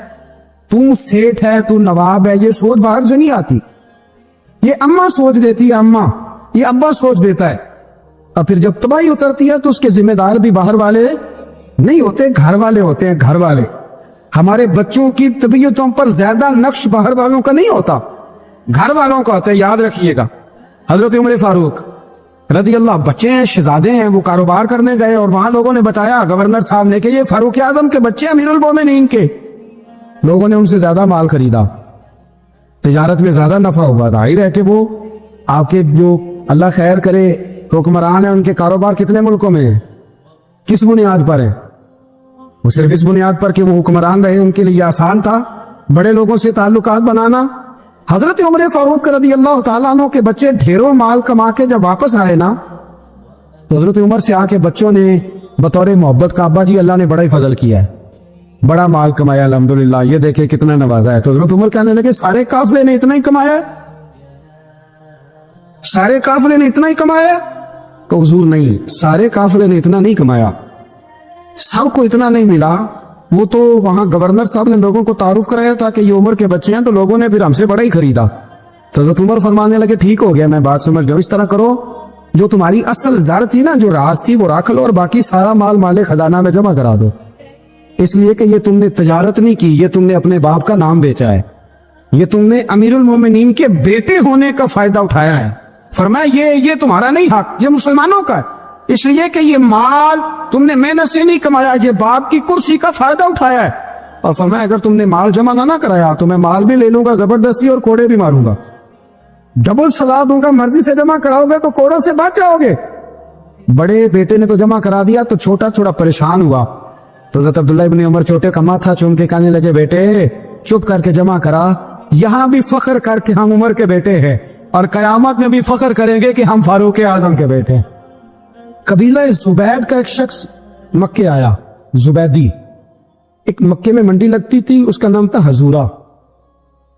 تو سیٹھ ہے، تو نواب ہے، یہ سوچ باہر سے نہیں آتی، یہ اماں سوچ دیتی ہے، اماں، یہ ابا سوچ دیتا ہے، اور پھر جب تباہی اترتی ہے تو اس کے ذمہ دار بھی باہر والے نہیں ہوتے، گھر والے ہوتے ہیں، گھر والے۔ ہمارے بچوں کی طبیعتوں پر زیادہ نقش باہر والوں کا نہیں ہوتا، گھر والوں کا ہوتا ہے، یاد رکھیے گا۔ حضرت عمر فاروق رضی اللہ، بچے ہیں، شہزادے ہیں، وہ کاروبار کرنے گئے اور وہاں لوگوں نے بتایا گورنر صاحب نے کہ یہ فاروق اعظم کے بچے امیر المومنین کے، لوگوں نے ان سے زیادہ مال خریدا، تجارت میں زیادہ نفع ہوا، ظاہر ہے کہ وہ آپ کے جو اللہ خیر کرے حکمران ہیں، ان کے کاروبار کتنے ملکوں میں ہیں، کس بنیاد پر ہیں؟ وہ صرف اس بنیاد پر کہ وہ حکمران رہے، ان کے لیے آسان تھا بڑے لوگوں سے تعلقات بنانا۔ حضرت عمر فاروق رضی اللہ تعالیٰ عنہ کے بچے ڈھیروں مال کما کے جب واپس آئے نا، تو حضرت عمر سے آ کے بچوں نے بطور محبت کا، ابا جی اللہ نے بڑا ہی فضل کیا ہے، بڑا مال کمایا الحمدللہ، یہ دیکھے کتنا نوازا ہے۔ تو حضرت عمر کہنے لگے سارے قافلے نے اتنا ہی کمایا ہے؟ سارے قافلے نے اتنا ہی کمایا ہے؟ تو حضور نہیں، سارے قافلے نے اتنا نہیں کمایا، سب کو اتنا نہیں ملا، وہ تو وہاں گورنر صاحب نے لوگوں کو تعارف کرایا تھا کہ یہ عمر کے بچے ہیں، تو لوگوں نے پھر ہم سے بڑا ہی خریدا۔ تو حضرت عمر فرمانے لگے ٹھیک ہو گیا، میں بات سمجھ گیا، اس طرح کرو جو تمہاری اصل زر تھی نا، جو راز تھی، وہ رکھ لو اور باقی سارا مال مال خزانہ میں جمع کرا دو، اس لیے کہ یہ تم نے تجارت نہیں کی، یہ تم نے اپنے باپ کا نام بیچا ہے، یہ تم نے امیر المومنین کے بیٹے ہونے کا فائدہ اٹھایا ہے۔ فرمایا یہ تمہارا نہیں حق، یہ مسلمانوں کا ہے، اس لیے کہ یہ مال تم نے محنت سے نہیں کمایا، یہ باپ کی کرسی کا فائدہ اٹھایا ہے۔ اور فرمایا اگر تم نے مال جمع نہ کرایا تو میں مال بھی لے لوں گا زبردستی اور کوڑے بھی ماروں گا، ڈبل سزا دوں گا، مرضی سے جمع کراؤ گے تو کوڑوں سے بچ جاؤ گے۔ بڑے بیٹے نے تو جمع کرا دیا، تو چھوٹا تھوڑا پریشان ہوا، تو حضرت عبداللہ ابن عمر چھوٹے کا ماتھا چوم کے کہنے لگے بیٹے چپ کر کے جمع کرا، یہاں بھی فخر کر کے ہم عمر کے بیٹے ہیں، اور قیامت میں بھی فخر کریں گے کہ ہم فاروق اعظم کے بیٹے ہیں۔ قبیلہ زبید کا ایک شخص مکے آیا، زبیدی، ایک مکے میں منڈی لگتی تھی، اس کا نام تھا حضورہ۔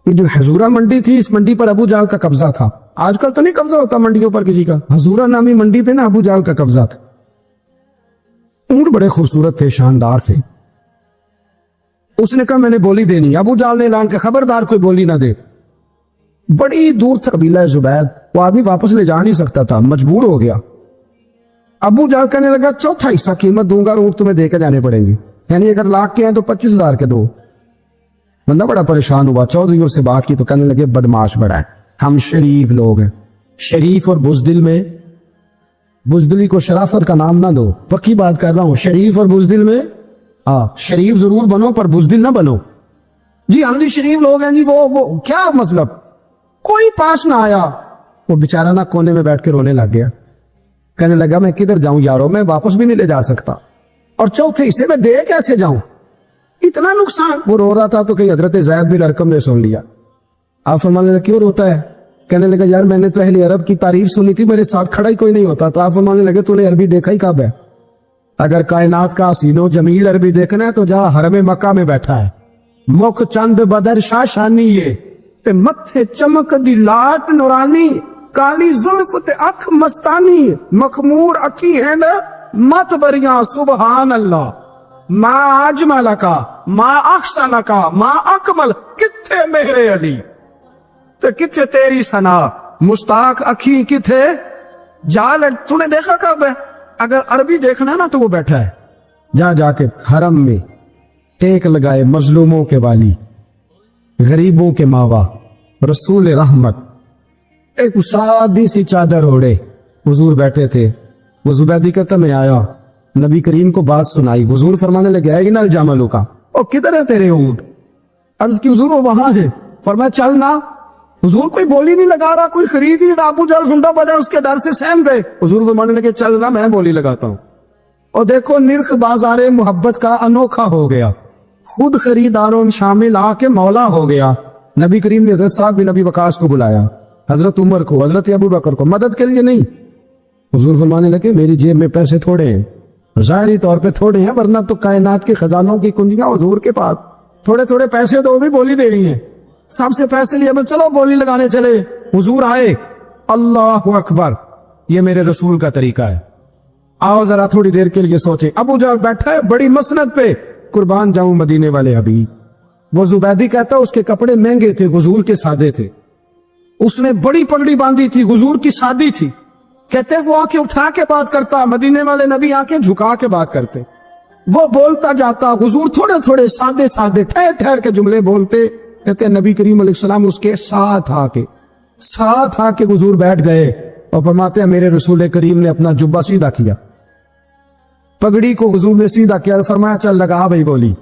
یہ جو حضورہ منڈی تھی، اس منڈی پر ابو جہل کا قبضہ تھا، آج کل تو نہیں قبضہ ہوتا منڈیوں پر کسی کا، حضورہ نامی منڈی پہ نا ابو جہل کا قبضہ تھا۔ اونٹ بڑے خوبصورت تھے، شاندار تھے، اس نے کہا میں نے بولی دینی، ابو جہل نے اعلان کیا خبردار کوئی بولی نہ دے۔ بڑی دور تھا قبیلہ زبید، وہ آدمی واپس لے جا نہیں سکتا تھا، مجبور ہو گیا۔ ابو جہل کہنے لگا چوتھا حصہ قیمت دوں گا، اونٹ تمہیں دے کے جانے پڑیں گے، یعنی اگر لاکھ کے ہیں تو 25,000 کے دو۔ بندہ بڑا پریشان ہوا، چودھریوں سے بات کی تو کہنے لگے بدماش بڑا ہے، ہم شریف لوگ ہیں، شریف اور بزدل میں، بزدلی کو شرافت کا نام نہ دو، پکی بات کر رہا ہوں، شریف اور بزدل میں شریف ضرور بنو پر بزدل نہ بنو۔ جی ہم بھی شریف لوگ ہیں جی، وہ کیا مطلب؟ کوئی پاس نہ آیا، وہ بیچارہ نہ کونے میں بیٹھ کے رونے لگ گیا، کہنے لگا میں کدھر جاؤں یارو، میں واپس بھی نہیں لے جا سکتا، اور چوتھے حصے میں دے کیسے جاؤں، اتنا نقصان۔ وہ رو رہا تھا تو کہ حضرت زید بن ارقم نے سن لیا۔ آپ فرمانے لگے کیوں روتا ہے؟ کہنے لگا یار میں نے تو اہل عرب کی تعریف سنی تھی، میرے ساتھ کھڑا ہی کوئی نہیں ہوتا۔ تو آپ فرمانے لگے تو نے عربی دیکھا ہی کب ہے؟ اگر کائنات کا حسین و جمیل عربی دیکھنا ہے تو جا حرم مکہ میں بیٹھا ہے، مکھ چند بدر شاشانی یہ تے متھے چمک دی لاٹ نورانی، کالی زلف تے اکھ مستانی، مخمور اکھی ہیں مت بریاں سبحان اللہ، ما اجمل کا ما احسن کا ما اکمل، کتھے مہر علی تے کتھے تیری ثنا، مستاق اکھی کتھے جال، تو نے دیکھا کب ہے؟ اگر عربی دیکھنا ہے نا تو وہ بیٹھا ہے، جا کے حرم میں टेक लगाए मजलूमों के वाली, गरीबों के मावा, रसूल रहमत। एक सादी सी चादर ओढ़े हुजूर बैठे थे। वो जुबैदी कहता मैं आया, नबी करीम को बात सुनाई। हुजूर फरमाने लगे आएगी ना जामलू का, ओ किधर है तेरे ऊंट? अर्ज की हुजूर वो वहां है। फरमाया चल ना। हुजूर कोई बोली नहीं लगा रहा, कोई खरीद ही अबू जहल सुनता बजा, उसके डर से सहम गए। हुजूर फरमाने लगे चल ना, मैं बोली लगाता हूं। और देखो निर्ख बाजारे मोहब्बत का अनोखा हो गया, खुद खरीदारों में शामिल आके मौला हो गया। नबी करीम ने हजरत साहब बिन नबी वकास को बुलाया, हजरत उमर को, हजरत अबू बकर को, मदद के लिए नहीं। हुजूर फरमाने लगे मेरी जेब में पैसे थोड़े हैं, ज़ाहिरी तौर पे थोड़े हैं, वरना तो कायनात के खजानों की कुंजियां हुजूर के पास। थोड़े थोड़े पैसे तो भी बोली दे रही हैं, सबसे पैसे लिए मैं चलो बोली लगाने चले। हुजूर आए, अल्लाह अकबर, ये मेरे रसूल का तरीका है। आओ जरा थोड़ी देर के लिए सोचे। अबू जहल बैठा है बड़ी मसनद पे, कुर्बान जाऊं मदीने वाले हबीब। वो जुबैदी कहता उसके कपड़े महंगे थे, हुजूर के सादे थे। उसने बड़ी पगड़ी बांधी थी, हुजूर की सादी थी। कहते वो आंखें उठा के बात करता, मदीने वाले नबी आंखें झुका के बात करते। वो बोलता जाता, हुजूर थोड़े थोड़े सादे सादे ठहर ठहर के जुमले बोलते। कहते नबी करीम अलैहिस्सलाम उसके साथ आके हुजूर बैठ गए और फरमाते हैं मेरे रसूल करीम ने अपना जुब्बा सीधा किया, पगड़ी को हुजूर ने सीधा किया और फरमाया चल लगा भाई बोली।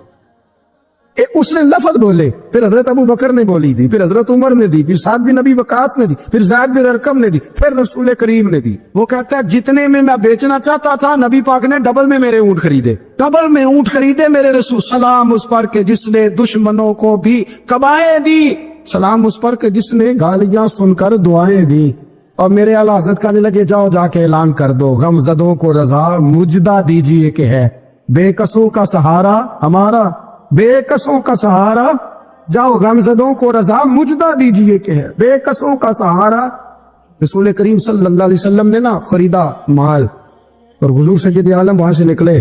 उसने लफ्ज बोले, फिर हजरत अबू बकर ने बोली दी, फिर हजरत उमर ने दी, फिर साद बिन नबी वकास ने दी, फिर ज़ैद बिन अरकम ने दी, फिर रसूल करीम ने दी। वो कहता है जितने में मैं बेचना चाहता था नबी पाक ने डबल में मेरे ऊंट खरीदे, डबल में ऊंट खरीदे मेरे रसूल। सलाम उस पर के जिसने दुश्मनों को भी कबाएं दी, सलाम उस पर के जिसने गालियां सुनकर दुआएं दी। और मेरे आला हज़रत कहने लगे जाओ जाके ऐलान कर दो, गमज़दों को रज़ा मुजदा दीजिए कि है बेकसों का सहारा हमारा, बेकसों का सहारा। जाओ गमज़दों को रज़ा मुजदा दीजिए कि है बेकसों का सहारा। रसूल करीम सल्लल्लाहु अलैहि वसल्लम ने ना खरीदा माल, और हुजूर सैयद आलम वहां से निकले।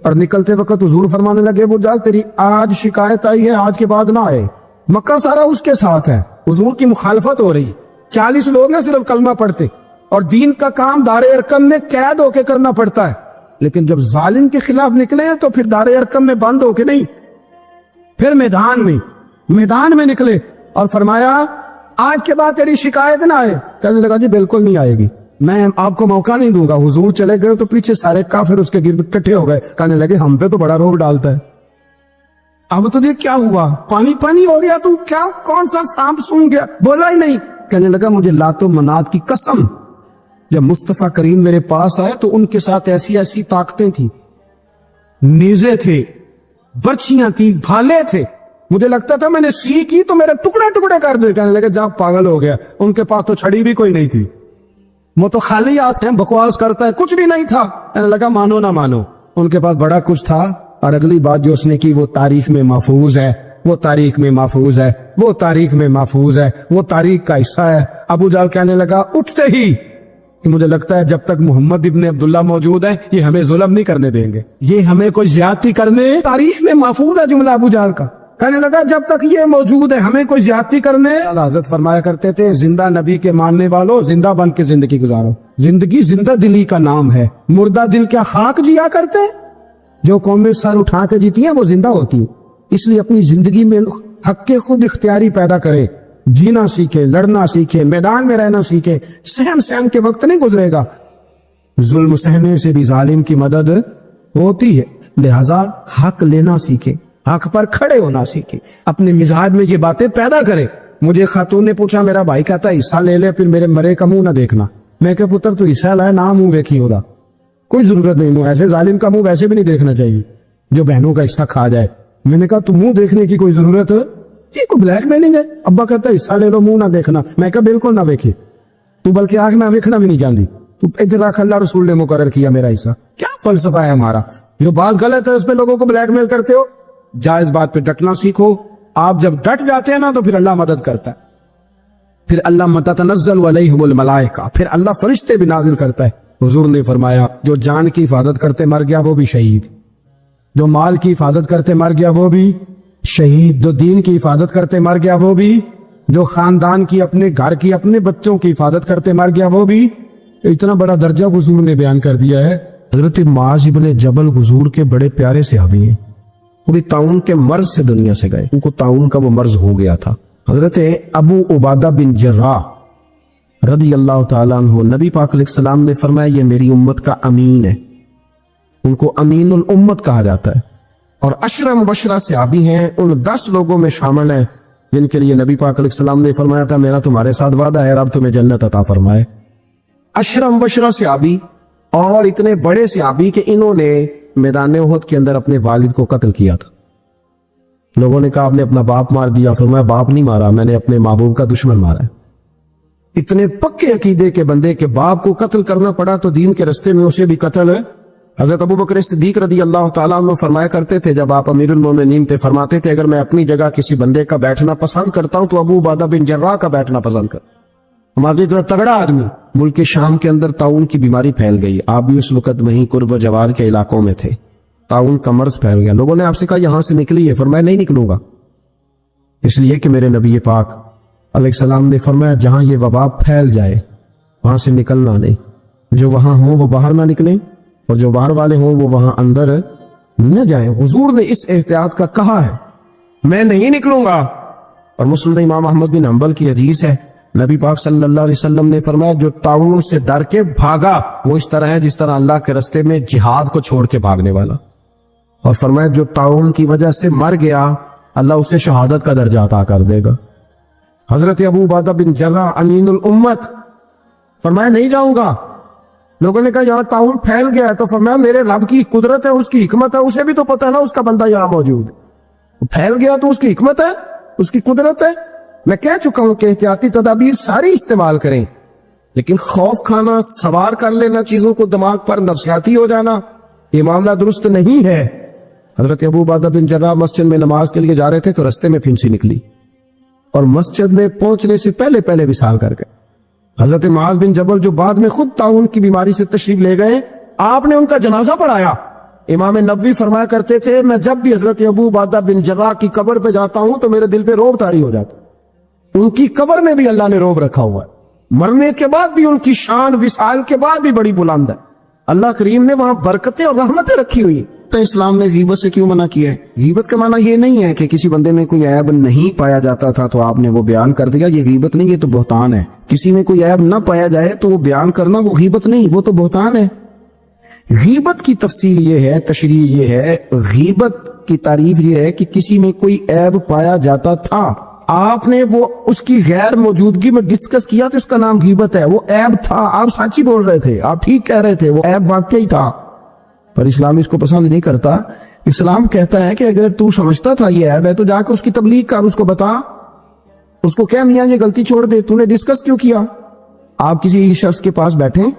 और निकलते वक्त हुजूर फरमाने लगे वो जाल तेरी आज शिकायत आई है, आज के बाद ना आए। मक्का सारा उसके साथ है, हुजूर की मुखालफत हो रही। 40 लोग हैं सिर्फ कलमा पढ़ते, और दीन का काम दारे अरकम में कैद होके करना पड़ता है। लेकिन जब जालिम के खिलाफ निकले हैं तो फिर दारे अरकम में बंद होके नहीं, फिर मैदान में निकले और फरमाया आज के बाद तेरी शिकायत ना आए। कहने लगा जी बिल्कुल नहीं आएगी, मैं आपको मौका नहीं दूंगा। हुजूर चले गए तो पीछे सारे काफिर उसके गिर्द इकट्ठे हो गए, कहने लगे हम पे तो बड़ा रोब डालता है। अब तो देख क्या हुआ, पानी पानी हो गया, तू क्या कौन सा सांप सूंघ गया, बोला ही नहीं। कहने लगा मुझे लातो मनात की कसम, जब मुस्तफा करीम मेरे पास आए तो उनके साथ ऐसी ऐसी ताकतें थी, नेज़े थे, बर्छियां थी, भाले थे, मुझे लगता था मैंने सी की तो मेरे टुकड़े टुकड़े कर दे। कहने लगे जा पागल हो गया, उनके पास तो छड़ी भी कोई नहीं थी, वो तो खाली हाथ है, बकवास करता है, कुछ भी नहीं था। कहने लगा मानो ना मानो, उनके पास बड़ा कुछ था। और अगली बात जो उसने की वो तारीख में महफूज है, वो तारीख में महफूज है, वो तारीख में महफूज है, वो तारीख का हिस्सा है। अबू जहल कहने लगा उठते ही कि मुझे लगता है जब तक मोहम्मद इब्ने अब्दुल्ला मौजूद है ये हमें जुल्म नहीं करने देंगे, ये हमें कोई ज्यादती करने, तारीख में महफूज है जुमला अबू जहल का। कहने लगा जब तक ये मौजूद है हमें कोई ज्यादती करने। हजरत फरमाया करते थे जिंदा नबी के मानने वालों जिंदा बन के जिंदगी गुजारो, जिंदगी जिंदा दिली का नाम है, मुर्दा दिल क्या खाक जिया करते। जो कौमें सर उठा के जीती हैं वो जिंदा होती है, इसलिए अपनी जिंदगी में हक खुद इख्तियारी पैदा करे, जीना सीखे, लड़ना सीखे, मैदान में रहना सीखे। सहम के वक्त नहीं गुजरेगा, जुल्म सहने से भी जालिम की मदद होती है। लिहाजा हक लेना सीखे, हक पर खड़े होना सीखे, अपने मिजाज में ये बातें पैदा करे। मुझे खातून ने पूछा, मेरा भाई कहता हिस्सा ले ले फिर मेरे मरे का मुंह ना देखना। मैं क्या पुत्र तू हिस्सा लाए ना मुंह देखी होगा, कोई जरूरत नहीं, मुंह ऐसे जालिम का मुंह वैसे भी नहीं देखना चाहिए जो बहनों का हिस्सा खा जाए। मैंने कहा तू मुंह देखने की कोई जरूरत है, ये कोई ब्लैकमेलिंग है। अब्बा कहता है हिस्सा ले लो मुंह ना देखना, मैं कहा बिल्कुल ना देखे, तू बल्कि आग में देखना भी नहीं जानती, तू इधर अल्लाह रसूल ने मुकर्रर किया मेरा हिस्सा। क्या फलसफा है हमारा, जो बात गलत है उसमें लोगों को ब्लैकमेल करते हो। जायज बात पे डटना सीखो, आप जब डट जाते हैं ना तो फिर अल्लाह मदद करता है, फिर अल्लाह मततनज़्ज़लु अलैहिमुल मलाइका, फिर अल्लाह फरिश्ते भी नाजिल करता है। हुजूर ने फरमाया जो जान की हिफाजत करते मर गया वो भी शहीद, जो माल की हिफाजत करते मर गया वो भी शहीद, जो दीन की हिफाजत करते मर गया वो भी, जो खानदान की, अपने घर की, अपने बच्चों की हिफाजत करते मर गया वो भी। इतना बड़ा दर्जा हुजूर ने बयान कर दिया है। हजरत मुआज़ इब्ने जबल हुजूर के बड़े प्यारे सहाबी हैं, वो भी ताउन के मर्ज से दुनिया से गए, उनको ताउन का वो मर्ज हो गया था। हजरत अबू उबादा बिन जर्राह रदी अल्लाह ताला अन्हु, नबी पाक अलैहिस्सलाम ने फरमाया ये मेरी उम्मत का अमीन है, उनको अमीनुल उम्मत कहा जाता है। और अशरा मुबशरा सहाबी हैं, उन 10 लोगों में शामिल हैं जिनके लिए नबी पाक अलैहिस्सलाम ने फरमाया था मेरा तुम्हारे साथ वादा है, रब तुम्हें जन्नत अता फरमाए। अशरा मुबशरा सहाबी और इतने बड़े सहाबी कि इन्होंने मैदान उहद के अंदर अपने वालिद को कत्ल किया था। लोगों ने कहा आपने अपना बाप मार दिया, फरमाया बाप नहीं मारा, मैंने अपने महबूब का दुश्मन मारा है। इतने पक्के अकीदे के बंदे के बाप को कत्ल करना पड़ा तो दीन के रास्ते में उसे भी कत्ल है। हजरत अबू बकर सिद्दीक रदी अल्लाह ताला अन्हु फरमाया करते थे, जब आप अमीरुल मोमिनीन थे, फरमाते थे अगर मैं अपनी जगह किसी बंदे का बैठना पसंद करता हूं तो अबू उबादा बिन जर्राह का बैठना पसंद कर। हमारी तरह तगड़ा आदमी। मुल्क के शाम के अंदर ताउन की बीमारी फैल गई, आप भी उस वक्त वहीं कुर्ब जवार के इलाकों में थे। ताउन का मर्ज फैल गया, लोगों ने आपसे कहा यहां से निकलिए, फरमाया नहीं निकलूंगा, इसलिए कि मेरे नबी पाक अलैहिस्सलाम ने फरमाया जहां ये वबा फैल जाए वहां से निकलना नहीं, जो वहां हो वो बाहर ना निकले और जो बाहर वाले हो वो वहां अंदर न जाए। हुजूर ने इस एहतियात का कहा है, मैं नहीं निकलूंगा। और मुस्लिम इमाम अहमद बिन हंबल की हदीस है, नबी पाक सल्लल्लाहु अलैहि वसल्लम ने फरमाया जो ताउन से डर के भागा वो इस तरह है जिस तरह अल्लाह के रास्ते में जिहाद को छोड़ के भागने वाला। और फरमाया जो ताउन की वजह से मर गया अल्लाह उसे शहादत का दर्जा अता कर देगा। हजरत अबू उबादा बिन जर्राह अमीनुल उम्मत, फरमाया नहीं जाऊंगा। लोगों ने कहा यहां ताउन फैल गया है, तो फरमाया मेरे रब की कुदरत है, उसकी हिकमत है, उसे भी तो पता है ना उसका बंदा यहां मौजूद है, फैल गया तो उसकी हिकमत है, उसकी कुदरत है। मैं कह चुका हूं कि एहतियाती तदाबीर सारी इस्तेमाल करें, लेकिन खौफ खाना, सवार कर लेना चीजों को दिमाग पर, नफसियाती हो जाना, ये मामला दुरुस्त नहीं है। हजरत अबू उबादा बिन जर्राह मस्जिद में नमाज के लिए जा रहे थे तो रास्ते में फिंसी निकली और मस्जिद में पहुंचने से पहले पहले विसाल कर गए। हजरत मुआज बिन जबल जो बाद में खुद ताउन की बीमारी से तशरीफ ले गए, आपने उनका जनाजा पढ़ाया। इमाम नबवी फरमाया करते थे मैं जब भी हजरत अबू उबादा बिन जर्राह की कब्र पे जाता हूं तो मेरे दिल पे रोब तारी हो जाता। उनकी कब्र में भी अल्लाह ने रोब रखा हुआ है, मरने के बाद भी उनकी शान विसाल के बाद भी बड़ी बुलंद है। अल्लाह करीम ने वहां बरकतें और रहमतें रखी हुई। तो इस्लाम ने गीबत से क्यों मना किया है? गीबत का माना ये नहीं है कि किसी बंदे में कोई ऐब नहीं पाया जाता था तो आपने वो बयान कर दिया, ये गीबत नहीं, ये तो बहतान है। किसी में कोई ऐब ना पाया जाए तो वो बयान करना वो गीबत नहीं, वो तो बहतान है। गीबत की तफसील ये है, तशरीह ये है, गीबत की तारीफ ये है कि किसी में कोई ऐब पाया जाता था, आपने वो उसकी गैर मौजूदगी में डिस्कस किया तो उसका नाम गीबत है। वो ऐब था, आप सच्ची बोल रहे थे, आप ठीक कह रहे थे, वो ऐब वाकई था। पर इस्लाम इसको पसंद नहीं करता। इस्लाम कहता है कि अगर तू समझता था ये ऐब है तो जाकर उसकी तबलीग कर, उसको बता, उसको क्या मियां ये गलती छोड़ दे, तूने डिस्कस क्यों किया। आप किसी शख्स के पास बैठे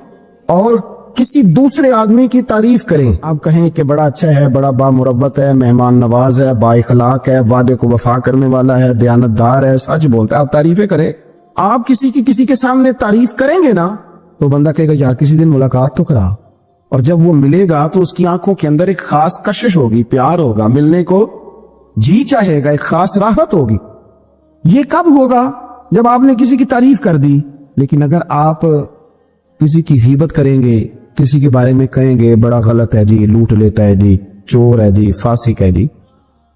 और किसी दूसरे आदमी की तारीफ करें, आप कहें कि बड़ा अच्छा है, बड़ा बामुरव्वत है, मेहमान नवाज है, बाइखलाक है, वादे को वफा करने वाला है, दयानतदार है, सच बोलता है, आप तारीफें करें। आप किसी के सामने तारीफ करेंगे ना तो बंदा कहेगा यार किसी दिन मुलाकात तो करा, और जब वो मिलेगा तो उसकी आंखों के अंदर एक खास कशिश होगी, प्यार होगा, मिलने को जी चाहेगा, एक खास राहत होगी। ये कब होगा? जब आपने किसी की तारीफ कर दी। लेकिन अगर आप किसी की गीबत करेंगे, किसी के बारे में कहेंगे बड़ा गलत है जी, लूट लेता है जी, चोर है जी, फासिक है जी,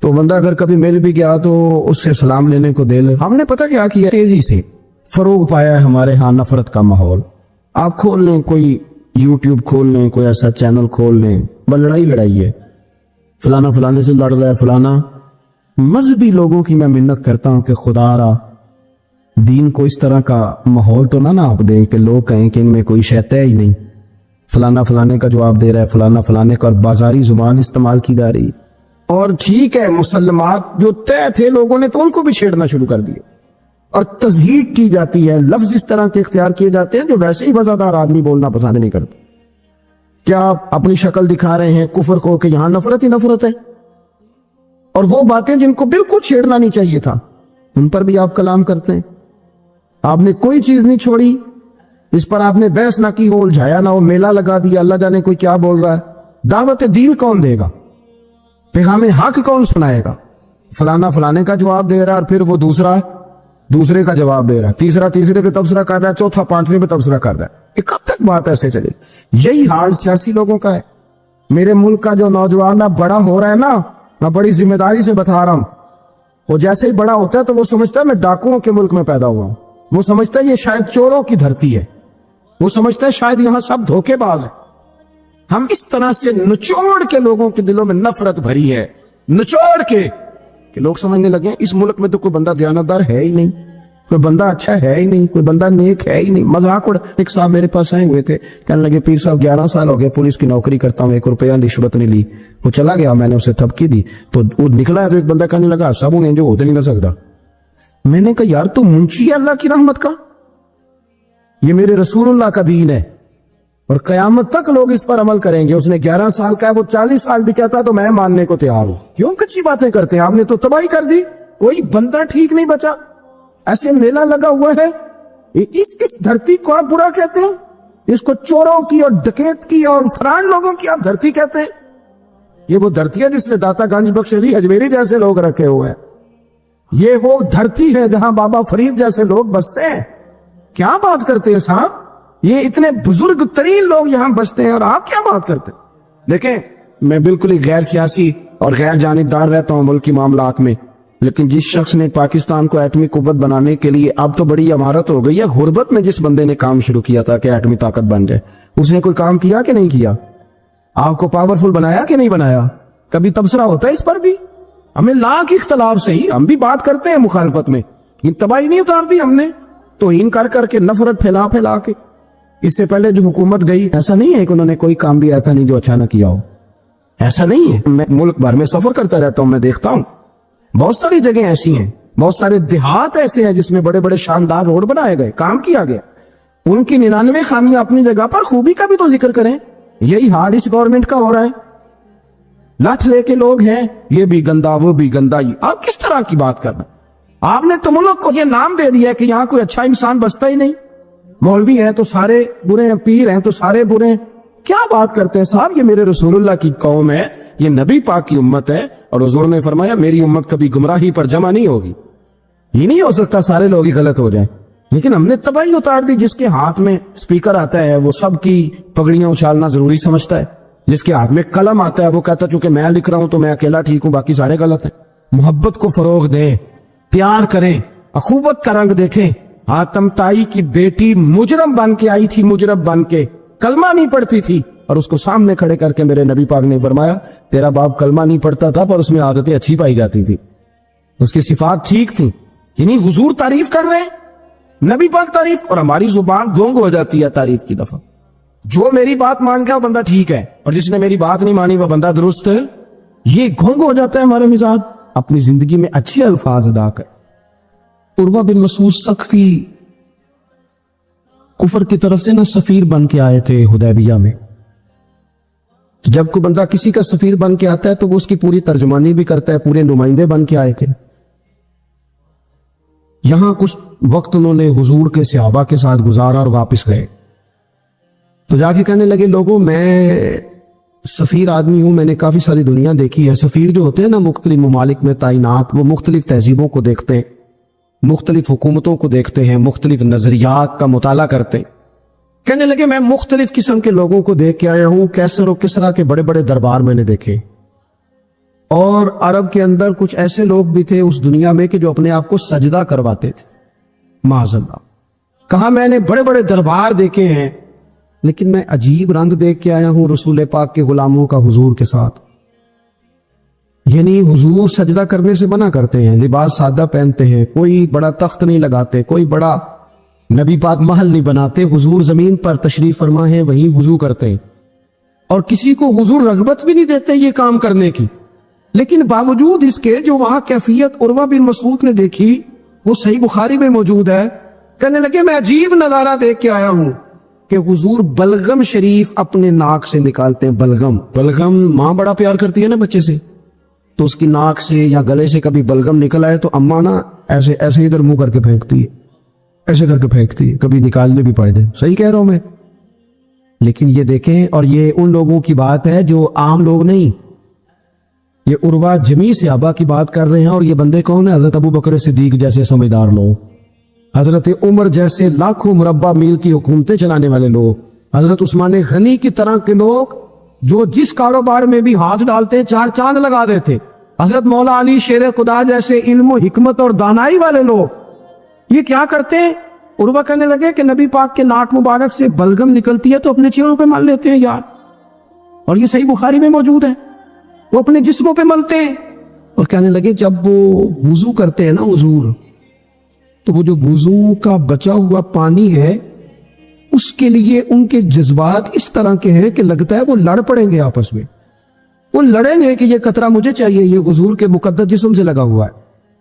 तो बंदा अगर कभी मिल भी गया तो उससे सलाम लेने को दिल, हमने पता क्या किया, तेजी से फरोग पाया है हमारे यहाँ नफरत का माहौल। आप खोल लें, कोई यूट्यूब खोल लें, कोई ऐसा चैनल खोल लें, बस लड़ाई है, फलाना फलाने से लड़ रहा है, फलाना। मजहबी लोगों की मैं मिन्नत करता हूं कि खुदारा दीन को इस तरह का माहौल तो ना आप दें कि लोग कहें कि इनमें कोई शय तय ही नहीं, फलाना फलाने का जवाब दे रहा है, फलाना फलाने का, और बाजारी जुबान इस्तेमाल की जा रही। और ठीक है, मुसलमात जो तय थे लोगों ने तो उनको भी छेड़ना शुरू कर दिया और तज़हीक की जाती है, लफ्ज इस तरह के इख्तियार किए जाते हैं जो वैसे ही वजादार आदमी बोलना पसंद नहीं करते। क्या आप अपनी शक्ल दिखा रहे हैं कुफर को कि यहां नफरत ही नफरत है, और वो बातें जिनको बिल्कुल छेड़ना नहीं चाहिए था उन पर भी आप कलाम करते हैं। आपने कोई चीज नहीं छोड़ी, इस पर आपने बहस ना की हो, उलझाया ना हो, मेला लगा दिया, अल्लाह जाने कोई क्या बोल रहा है। दावत दीन कौन देगा? पैगाम हक कौन सुनाएगा? फलाना फलाने का जवाब दे रहा है और फिर वो दूसरे का जवाब दे रहा है, तीसरा तीसरे पे तबसरा कर रहा है, चौथा पांचवें पे तबसरा कर रहा है। ये कब तक बात ऐसे चले? यही हाल सियासी लोगों का है। मेरे मुल्क का जो नौजवान अब बड़ा हो रहा है ना, میں بڑی ذمہ داری سے بتا رہا ہوں. وہ جیسے ہی بڑا ہوتا ہے تو وہ سمجھتا ہے میں ڈاکوؤں کے ملک میں پیدا ہوا ہوں. وہ سمجھتا ہے یہ شاید چوروں کی دھرتی ہے. وہ سمجھتا ہے شاید یہاں سب دھوکے باز ہیں. ہم اس طرح سے نچوڑ کے لوگوں کے دلوں میں نفرت بھری ہے, نچوڑ کے, کہ لوگ سمجھنے لگے اس ملک میں تو کوئی بندہ دیانتدار ہے ہی نہیں, کوئی بندہ اچھا ہے ہی نہیں, کوئی بندہ نیک ہے ہی نہیں. مذاق اڑ. ایک صاحب میرے پاس آئے ہوئے تھے, کہنے لگے پیر صاحب 11 سال ہو گئے پولیس کی نوکری کرتا ہوں, 1 روپیہ رشوت نہیں لی. وہ چلا گیا, میں نے اسے تھپکی دی تو وہ نکلا ہے. تو ایک بندہ کہنے لگا سب انہیں جو ہوتے نہیں کر سکتا. میں نے کہا یار تو منشی ہے اللہ کی رحمت کا, یہ میرے رسول اللہ کا دین ہے اور قیامت تک لوگ اس پر عمل کریں گے. اس نے 11 سال کا ہے, وہ 40 سال بھی کہتا تو میں ماننے کو تیار ہوں. کیوں کچھی باتیں کرتے ہیں, آپ نے تو تباہی کر دی, کوئی بندہ ٹھیک نہیں بچا. ایسے میلہ لگا ہوا ہے, اس دھرتی کو آپ برا کہتے ہیں, اس کو چوروں کی اور ڈکیت کی اور فران لوگوں کی آپ دھرتی کہتے ہیں. یہ وہ دھرتی ہے جس نے داتا گنج بخش علی اجمیری جیسے لوگ رکھے ہوئے ہیں. یہ وہ دھرتی ہے جہاں بابا فرید جیسے لوگ بستے ہیں. کیا بات کرتے ہیں صاحب, یہ اتنے بزرگ ترین لوگ یہاں بستے ہیں اور آپ کیا بات کرتے ہیں. دیکھیں میں بالکل ہی غیر سیاسی اور غیر جانبدار رہتا ہوں ملک کی معاملات میں, لیکن جس شخص نے پاکستان کو ایٹمی قوت بنانے کے لیے, اب تو بڑی عمارت ہو گئی ہے, غربت میں جس بندے نے کام شروع کیا تھا کہ ایٹمی طاقت بن جائے, اس نے کوئی کام کیا کہ نہیں کیا؟ آپ کو پاورفل بنایا کہ نہیں بنایا؟ کبھی تبصرہ ہوتا ہے اس پر بھی؟ ہمیں لاکھ اختلاف سے ہی ہم بھی بات کرتے ہیں مخالفت میں, یہ تباہی نہیں اتار دی ہم نے توہین کر کر کے, نفرت پھیلا پھیلا کے. اس سے پہلے جو حکومت گئی, ایسا نہیں ہے کہ انہوں نے کوئی کام بھی ایسا نہیں جو اچھا نہ کیا ہو, ایسا نہیں ہے. میں ملک بھر میں سفر کرتا رہتا ہوں, میں دیکھتا ہوں بہت ساری جگہیں ایسی ہیں, بہت سارے دیہات ایسے ہیں جس میں بڑے بڑے شاندار روڈ بنائے گئے, کام کیا گیا. ان کی 99 خامیاں اپنی جگہ پر, خوبی کا بھی تو ذکر کریں. یہی حال اس گورنمنٹ کا ہو رہا ہے. لٹھ لے کے لوگ ہیں, یہ بھی گندا وہ بھی گندا. آپ کس طرح کی بات کر رہے ہیں؟ آپ نے تو ملک کو یہ نام دے دیا ہے کہ یہاں کوئی اچھا انسان بستا ہی نہیں. مولوی ہیں تو سارے برے ہیں, پیر ہیں تو سارے برے ہیں. کیا بات کرتے ہیں صاحب, یہ میرے رسول اللہ کی قوم ہے, یہ نبی پاک کی امت ہے, اور حضور نے فرمایا میری امت کبھی گمراہی پر جمع نہیں ہوگی. یہ نہیں ہو سکتا سارے لوگ ہی غلط ہو جائیں. لیکن ہم نے تباہی اتار دی. جس کے ہاتھ میں سپیکر آتا ہے وہ سب کی پگڑیاں اچھالنا ضروری سمجھتا ہے. جس کے ہاتھ میں قلم آتا ہے وہ کہتا چونکہ میں لکھ رہا ہوں تو میں اکیلا ٹھیک ہوں, باقی سارے غلط ہیں. محبت کو فروغ دیں, پیار کریں, اخوت کا رنگ دیکھیں. حاتم تائی کی بیٹی مجرم بن کے آئی تھی, مجرم بن کے, کلمہ نہیں پڑھتی تھی, اور اس کو سامنے کھڑے کر کے میرے نبی پاک نے فرمایا تیرا باپ کلمہ نہیں پڑھتا تھا پر اس میں عادتیں اچھی پائی جاتی تھی, اس کی صفات ٹھیک تھی. یعنی حضور تعریف کر رہے ہیں, نبی پاک تعریف, اور ہماری زبان گونگ ہو جاتی ہے تعریف کی دفعہ. جو میری بات مان گیا وہ بندہ ٹھیک ہے, اور جس نے میری بات نہیں مانی وہ بندہ درست ہے. یہ گونگ ہو جاتا ہے ہمارا مزاج. اپنی زندگی میں اچھے الفاظ ادا کر. عروہ بن مسعود سختی کفر کی طرف سے سفیر بن کے آئے تھے حدیبیہ میں. جب کوئی بندہ کسی کا سفیر بن کے آتا ہے تو وہ اس کی پوری ترجمانی بھی کرتا ہے. پورے نمائندے بن کے آئے تھے. یہاں کچھ وقت انہوں نے حضور کے صحابہ کے ساتھ گزارا اور واپس گئے. تو جا کے کہنے لگے لوگوں میں سفیر آدمی ہوں, میں نے کافی ساری دنیا دیکھی ہے. سفیر جو ہوتے ہیں نا مختلف ممالک میں تعینات, وہ مختلف تہذیبوں کو دیکھتے ہیں, مختلف حکومتوں کو دیکھتے ہیں, مختلف نظریات کا مطالعہ کرتے ہیں. کہنے لگے میں مختلف قسم کے لوگوں کو دیکھ کے آیا ہوں. کیسر و کسرا کے بڑے بڑے دربار میں نے دیکھے, اور عرب کے اندر کچھ ایسے لوگ بھی تھے اس دنیا میں کہ جو اپنے آپ کو سجدہ کرواتے تھے. معاذ اللہ. کہا میں نے بڑے بڑے دربار دیکھے ہیں, لیکن میں عجیب رنگ دیکھ کے آیا ہوں رسول پاک کے غلاموں کا حضور کے ساتھ. یعنی حضور سجدہ کرنے سے منع کرتے ہیں, لباس سادہ پہنتے ہیں, کوئی بڑا تخت نہیں لگاتے, کوئی بڑا نبی پاک محل نہیں بناتے. حضور زمین پر تشریف فرما ہے, وہیں وضو کرتے ہیں, اور کسی کو حضور رغبت بھی نہیں دیتے یہ کام کرنے کی. لیکن باوجود اس کے جو وہاں کیفیت عروہ بن مسعود نے دیکھی وہ صحیح بخاری میں موجود ہے. کہنے لگے میں عجیب نظارہ دیکھ کے آیا ہوں کہ حضور بلغم شریف اپنے ناک سے نکالتے ہیں. بلغم ماں بڑا پیار کرتی ہے نا بچے سے, تو اس کی ناک سے یا گلے سے کبھی بلغم نکل آئے تو اماں نا ایسے ایسے ادھر منہ کر کے پھینکتی ہے, ایسے کر کے پھینکتی ہے, کبھی نکالنے بھی پڑ جائے. صحیح کہہ رہا ہوں میں؟ لیکن یہ دیکھیں, اور یہ ان لوگوں کی بات ہے جو عام لوگ نہیں, یہ عروہ جمیع صحابہ کی بات کر رہے ہیں. اور یہ بندے کون ہیں؟ حضرت ابو بکر صدیق جیسے سمجھدار لوگ, حضرت عمر جیسے لاکھوں مربع میل کی حکومتیں چلانے والے لوگ, حضرت عثمان غنی کی طرح کے لوگ جو جس کاروبار میں بھی ہاتھ ڈالتے 4 چاند لگا دیتے. حضرت مولا علی شیر خدا جیسے علم و حکمت اور دانائی والے لوگ یہ کیا کرتے ہیں؟ عروہ کہنے لگے کہ نبی پاک کے ناک مبارک سے بلغم نکلتی ہے تو اپنے چہروں پہ مل لیتے ہیں یار، اور یہ صحیح بخاری میں موجود ہے، وہ اپنے جسموں پہ ملتے ہیں۔ اور کہنے لگے جب وہ وضو کرتے ہیں نا حضور، تو وہ جو وضو کا بچا ہوا پانی ہے اس کے لیے ان کے جذبات اس طرح کے ہیں کہ لگتا ہے وہ لڑ پڑیں گے آپس میں، وہ لڑیں گے کہ یہ قطرہ مجھے چاہیے، یہ حضور کے مقدس جسم سے لگا ہوا ہے۔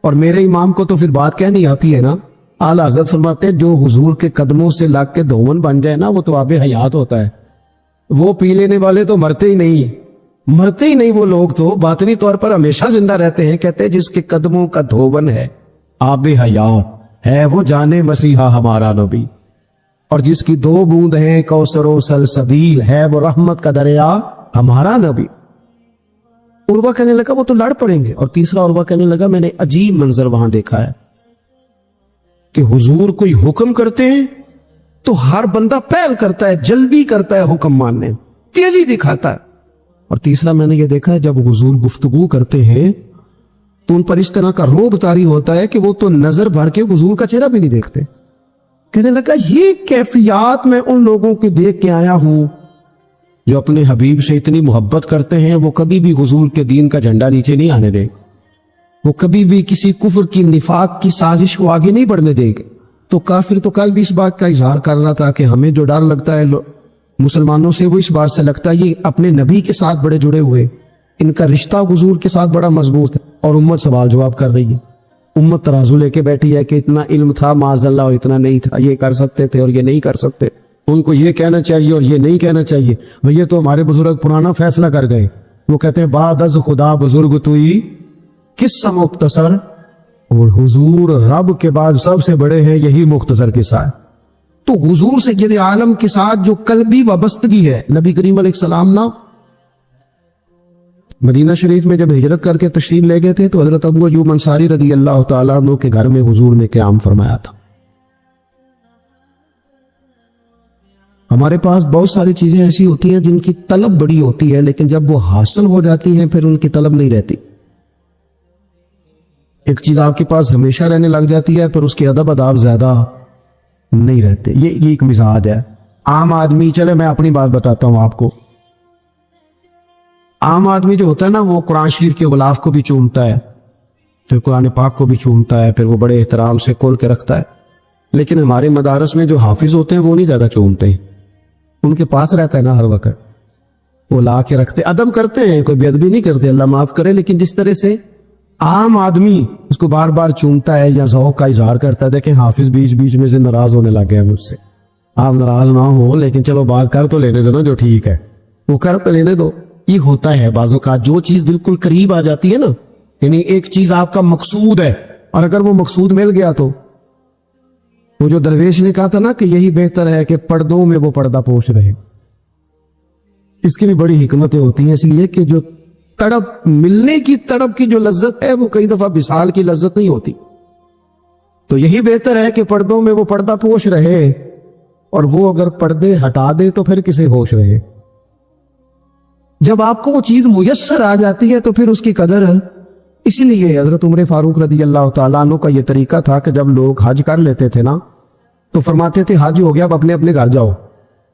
اور میرے امام کو تو پھر بات کہنی آتی ہے نا، اعلیٰ حضرت فرماتے ہیں جو حضور کے قدموں سے لگ کے دھون بن جائے نا وہ تو آب حیات ہوتا ہے، وہ پی لینے والے تو مرتے ہی نہیں، وہ لوگ تو باطنی طور پر ہمیشہ زندہ رہتے ہیں۔ کہتے ہیں جس کے قدموں کا دھون ہے آب حیات ہے، وہ جانے مسیحا ہمارا نبی، اور جس کی 2 بوند ہیں کوثر و سلسبیل ہے، وہ رحمت کا دریا ہمارا نبی۔ عروہ کہنے لگا وہ تو لڑ پڑیں گے۔ اور تیسرا عروہ کہنے لگا میں نے عجیب منظر وہاں دیکھا ہے کہ حضور کوئی حکم کرتے ہیں تو ہر بندہ پہل کرتا ہے، جلدی کرتا ہے حکم ماننے، تیزی دکھاتا ہے۔ اور تیسرا میں نے یہ دیکھا ہے جب حضور گفتگو کرتے ہیں تو ان پر اس طرح کا رعب طاری ہوتا ہے کہ وہ تو نظر بھر کے حضور کا چہرہ بھی نہیں دیکھتے۔ کہنے لگا یہ کیفیات میں ان لوگوں کی دیکھ کے آیا ہوں جو اپنے حبیب سے اتنی محبت کرتے ہیں، وہ کبھی بھی حضور کے دین کا جھنڈا نیچے نہیں آنے دیں، وہ کبھی بھی کسی کفر کی نفاق کی سازش کو آگے نہیں بڑھنے دیں گے۔ تو کافر تو کل بھی اس بات کا اظہار کر رہا تھا کہ ہمیں جو ڈر لگتا ہے مسلمانوں سے، وہ اس بات سے لگتا ہے یہ اپنے نبی کے ساتھ بڑے جڑے ہوئے، ان کا رشتہ حضور کے ساتھ بڑا مضبوط ہے۔ اور امت سوال جواب کر رہی ہے، امت ترازو لے کے بیٹھی ہے کہ اتنا علم تھا معاذ اللہ اور اتنا نہیں تھا، یہ کر سکتے تھے اور یہ نہیں کر سکتے، ان کو یہ کہنا چاہیے اور یہ نہیں کہنا چاہیے۔ یہ تو ہمارے بزرگ پرانا فیصلہ کر گئے، وہ کہتے ہیں بعد از خدا بزرگ توئی قصہ مختصر، اور حضور رب کے بعد سب سے بڑے ہیں، یہی مختصر قصہ ہے۔ تو حضور سید عالم کے ساتھ جو قلبی وابستگی ہے، نبی کریم علیہ السلام نا مدینہ شریف میں جب ہجرت کر کے تشریف لے گئے تھے تو حضرت ابو ایوب انصاری رضی اللہ تعالیٰ عنہ کے گھر میں حضور نے قیام فرمایا تھا۔ ہمارے پاس بہت ساری چیزیں ایسی ہوتی ہیں جن کی طلب بڑی ہوتی ہے، لیکن جب وہ حاصل ہو جاتی ہیں پھر ان کی طلب نہیں رہتی۔ ایک چیز آپ کے پاس ہمیشہ رہنے لگ جاتی ہے پھر اس کے ادب آداب زیادہ نہیں رہتے، یہ ایک مزاج ہے عام آدمی۔ چلے میں اپنی بات بتاتا ہوں آپ کو، عام آدمی جو ہوتا ہے نا وہ قرآن شریف کے غلاف کو بھی چومتا ہے، پھر قرآن پاک کو بھی چومتا ہے، پھر وہ بڑے احترام سے کھول کے رکھتا ہے۔ لیکن ہمارے مدارس میں جو حافظ ہوتے ہیں وہ نہیں زیادہ چومتے ہیں، ان کے پاس رہتا ہے نا ہر وقت، وہ لا کے رکھتے، ادب کرتے ہیں، کوئی بے ادبی نہیں کرتے، اللہ معاف کرے، لیکن جس طرح سے عام آدمی اس کو بار بار چومتا ہے یا ذوق کا اظہار کرتا ہے۔ دیکھیں حافظ بیچ بیچ میں سے ناراض ہونے لگ گیا مجھ سے، آپ ناراض نہ ہو لیکن چلو بات کر تو لینے دو نا، جو ٹھیک ہے وہ کر پہ لینے دو۔ یہ ہوتا ہے بعض اوقات جو چیز بالکل قریب آ جاتی ہے نا، یعنی ایک چیز آپ کا مقصود ہے اور اگر وہ مقصود مل گیا تو وہ جو درویش نے کہا تھا نا کہ یہی بہتر ہے کہ پردوں میں وہ پردہ پوش رہے، اس کی بھی بڑی حکمتیں ہوتی ہیں، اس لیے کہ جو تڑپ ملنے کی تڑپ کی جو لذت ہے وہ کئی دفعہ وصال کی لذت نہیں ہوتی، تو یہی بہتر ہے کہ پردوں میں وہ پردہ پوش رہے، اور وہ اگر پردے ہٹا دے تو پھر کسے ہوش رہے۔ جب آپ کو وہ چیز میسر آ جاتی ہے تو پھر اس کی قدر ہے۔ اسی لیے حضرت عمر فاروق رضی اللہ تعالیٰ عنہ کا یہ طریقہ تھا کہ جب لوگ حج کر لیتے تھے نا تو فرماتے تھے حج ہو گیا، اب اپنے اپنے گھر جاؤ،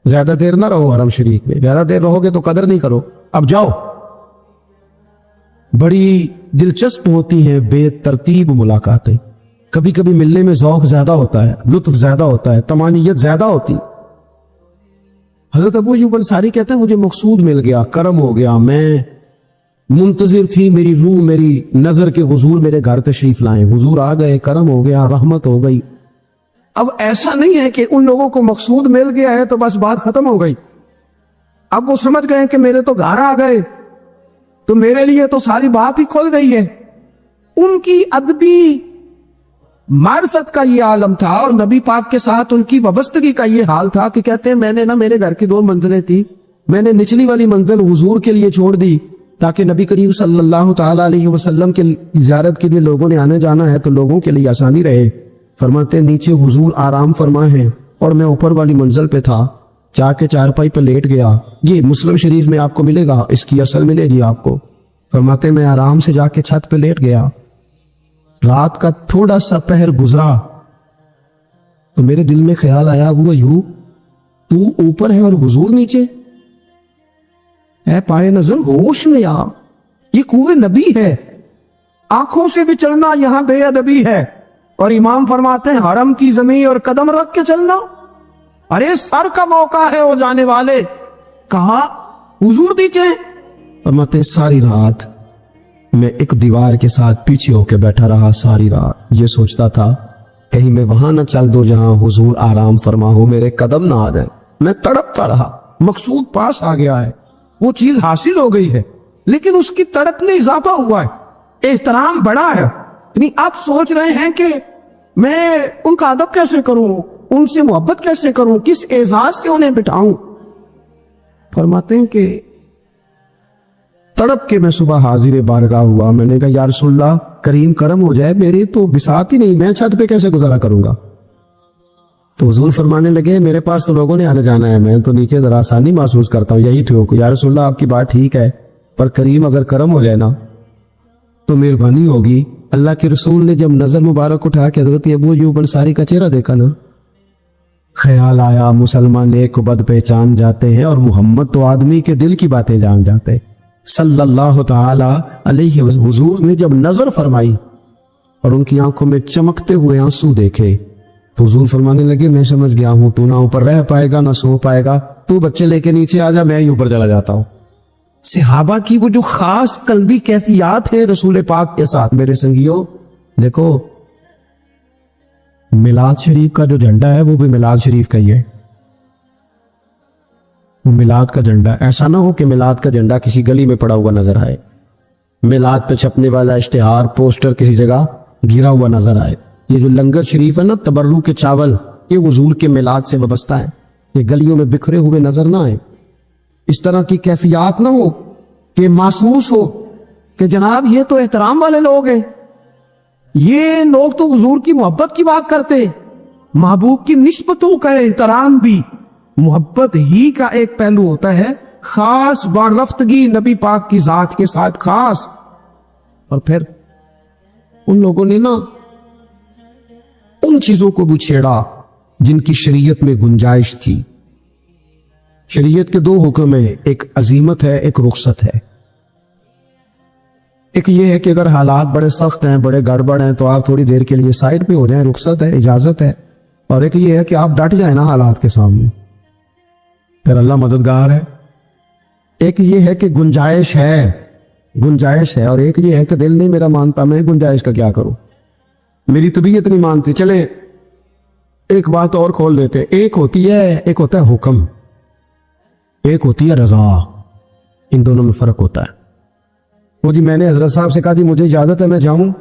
زیادہ دیر نہ رہو حرم شریف میں، زیادہ دیر رہو گے تو قدر نہیں کرو، اب جاؤ۔ بڑی دلچسپ ہوتی ہیں بے ترتیب ملاقاتیں، کبھی کبھی ملنے میں ذوق زیادہ ہوتا ہے، لطف زیادہ ہوتا ہے، تمانیت زیادہ ہوتی۔ حضرت ابو ایوب انصاری کہتے ہیں مجھے مقصود مل گیا، کرم ہو گیا، میں منتظر تھی، میری روح میری نظر کے حضور میرے گھر تشریف لائیں، حضور آ گئے، کرم ہو گیا، رحمت ہو گئی۔ اب ایسا نہیں ہے کہ ان لوگوں کو مقصود مل گیا ہے تو بس بات ختم ہو گئی، اب وہ سمجھ گئے کہ میرے تو گھر آ گئے تو میرے لیے تو ساری بات ہی کھل گئی ہے۔ ان کی ادبی معرفت کا یہ عالم تھا اور نبی پاک کے ساتھ ان کی وابستگی کا یہ حال تھا کہ کہتے ہیں میں نے نا میرے گھر کی 2 منزلیں تھی، میں نے نچلی والی منزل حضور کے لیے چھوڑ دی تاکہ نبی کریم صلی اللہ تعالیٰ علیہ وسلم کی زیارت کے لیے لوگوں نے آنے جانا ہے تو لوگوں کے لیے آسانی رہے۔ فرماتے نیچے حضور آرام فرما ہے اور میں اوپر والی منزل پہ تھا، جا کے چارپائی پہ لیٹ گیا۔ یہ مسلم شریف میں آپ کو ملے گا، اس کی اصل ملے گی آپ کو۔ فرماتے میں آرام سے جا کے چھت پہ لیٹ گیا, رات کا تھوڑا سا پہر گزرا تو میرے دل میں خیال آیا, ہوا یوں تو اوپر ہے اور حضور نیچے. اے پائے نظر ہوش میں آ, یہ کوہ نبی ہے, آنکھوں سے بھی چلنا یہاں بے ادبی ہے, اور امام فرماتے ہیں حرم کی زمین اور قدم رکھ کے چلنا, ارے سر کا موقع ہے وہ جانے والے. کہا حضور نیچے. فرماتے ساری رات میں ایک دیوار کے ساتھ پیچھے ہو کے بیٹھا رہا, ساری رات یہ سوچتا تھا کہیں میں وہاں نہ چل دوں جہاں حضور آرام فرما ہو, میرے قدم نہ آ جائیں. میں تڑپتا رہا, مقصود پاس آ گیا ہے, وہ چیز حاصل ہو گئی ہے, لیکن اس کی تڑپ میں اضافہ ہوا ہے, احترام بڑا ہے. یعنی آپ سوچ رہے ہیں کہ میں ان کا ادب کیسے کروں, ان سے محبت کیسے کروں, کس اعزاز سے انہیں بٹھاؤں. فرماتے ہیں کہ تڑپ کے میں صبح حاضر بارگاہ ہوا. میں نے کہا یا رسول اللہ کریم کرم ہو جائے, میری تو بساط ہی نہیں, میں چھت پہ کیسے گزارا کروں گا. تو حضور فرمانے لگے میرے پاس تو لوگوں نے آنے جانا ہے, میں تو نیچے ذرا آسانی محسوس کرتا ہوں, یہی ٹھیک. یا رسول اللہ آپ کی بات ٹھیک ہے, پر کریم اگر کرم ہو جائے نا تو مہربانی ہوگی. اللہ کے رسول نے جب نظر مبارک اٹھا کے حضرت ابو ایوب انصاری کا چہرہ دیکھا نا, خیال آیا مسلمان نیک کو بد پہچان جاتے ہیں اور محمد تو آدمی کے دل کی باتیں جان جاتے. صلی اللہ تعالی علیہ وسلم حضور نے جب نظر فرمائی اور ان کی آنکھوں میں چمکتے ہوئے آنسو دیکھے تو حضور فرمانے لگے میں سمجھ گیا ہوں تو نہ اوپر رہ پائے گا نہ سو پائے گا, تو بچے لے کے نیچے آ جا, میں ہی اوپر چلا جاتا ہوں. صحابہ کی وہ جو خاص قلبی کیفیات ہے رسول پاک کے ساتھ. میرے سنگیوں دیکھو, میلاد شریف کا جو جھنڈا ہے وہ بھی میلاد شریف کا ہی ہے, وہ میلاد کا جھنڈا. ایسا نہ ہو کہ میلاد کا جھنڈا کسی گلی میں پڑا ہوا نظر آئے, میلاد پہ چھپنے والا اشتہار پوسٹر کسی جگہ گرا ہوا نظر آئے. یہ جو لنگر شریف ہے نا, تبرو کے چاول, یہ حضور کے میلاد سے وابستہ ہے, یہ گلیوں میں بکھرے ہوئے نظر نہ آئے. اس طرح کی کیفیات نہ ہو کہ محسوس ہو کہ جناب یہ تو احترام والے لوگ ہیں, یہ لوگ تو حضور کی محبت کی بات کرتے. محبوب کی نسبتوں کا احترام بھی محبت ہی کا ایک پہلو ہوتا ہے, خاص بارفتگی نبی پاک کی ذات کے ساتھ خاص. اور پھر ان لوگوں نے نا ان چیزوں کو بھی چھیڑا جن کی شریعت میں گنجائش تھی. شریعت کے دو حکم ہیں, ایک عزیمت ہے ایک رخصت ہے. ایک یہ ہے کہ اگر حالات بڑے سخت ہیں بڑے گڑبڑ ہیں تو آپ تھوڑی دیر کے لیے سائڈ پہ ہو جائیں, رخصت ہے اجازت ہے. اور ایک یہ ہے کہ آپ ڈٹ جائیں نا حالات کے سامنے, پھر اللہ مددگار ہے. ایک یہ ہے کہ گنجائش ہے, اور ایک یہ ہے کہ دل نہیں میرا مانتا, میں گنجائش کا کیا کروں, میری طبیعت نہیں مانتی. چلے ایک بات اور کھول دیتے, ایک ہوتا ہے حکم, ایک ہوتی ہے رضا. ان دونوں میں فرق ہوتا ہے. وہ جی میں نے حضرت صاحب سے کہا جی مجھے اجازت ہے میں جاؤں,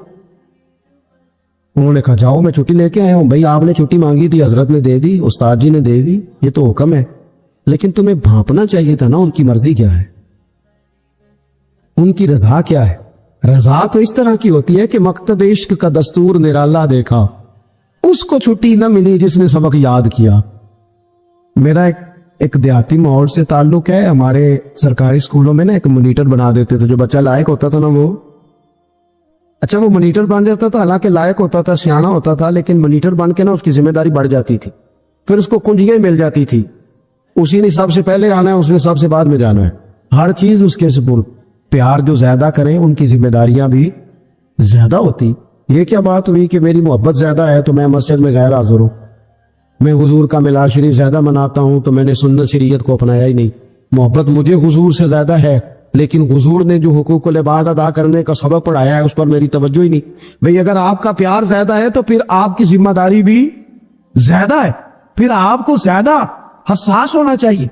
انہوں نے کہا جاؤ میں چھٹی لے کے آیا ہوں. بھائی آپ نے چھٹی مانگی تھی, حضرت نے دے دی, استاد جی نے دے دی, یہ تو حکم ہے, لیکن تمہیں بھانپنا چاہیے تھا نا ان کی مرضی کیا ہے, ان کی رضا کیا ہے. رضا تو اس طرح کی ہوتی ہے کہ مکتب عشق کا دستور نرالا دیکھا, اس کو چھٹی نہ ملی جس نے سبق یاد کیا. میرا ایک دیہاتی ماحول سے تعلق ہے. ہمارے سرکاری اسکولوں میں نا ایک مانیٹر بنا دیتے تھے, جو بچہ لائق ہوتا تھا نا وہ مانیٹر بن جاتا تھا, حالانکہ لائق ہوتا تھا سیاح ہوتا تھا, لیکن مانیٹر بن کے نا اس کی ذمہ داری بڑھ جاتی تھی. پھر اس کو کنجیاں مل جاتی تھی, اسی نے سب سے پہلے آنا ہے, اس نے سب سے بعد میں جانا ہے, ہر چیز اس کے سپرد. پیار جو زیادہ کریں ان کی ذمہ داریاں بھی زیادہ ہوتی. یہ کیا بات ہوئی کہ میری محبت زیادہ ہے تو میں مسجد میں غیر حاضر ہوں, میں حضور کا میلاد شریف زیادہ مناتا ہوں تو میں نے سنت شریعت کو اپنایا ہی نہیں. محبت مجھے حضور سے زیادہ ہے, لیکن حضور نے جو حقوق العباد ادا کرنے کا سبق پڑھایا ہے اس پر میری توجہ ہی نہیں. بھئی اگر آپ کا پیار زیادہ ہے تو پھر آپ کی ذمہ داری بھی زیادہ ہے, پھر آپ کو زیادہ حساس ہونا چاہیے.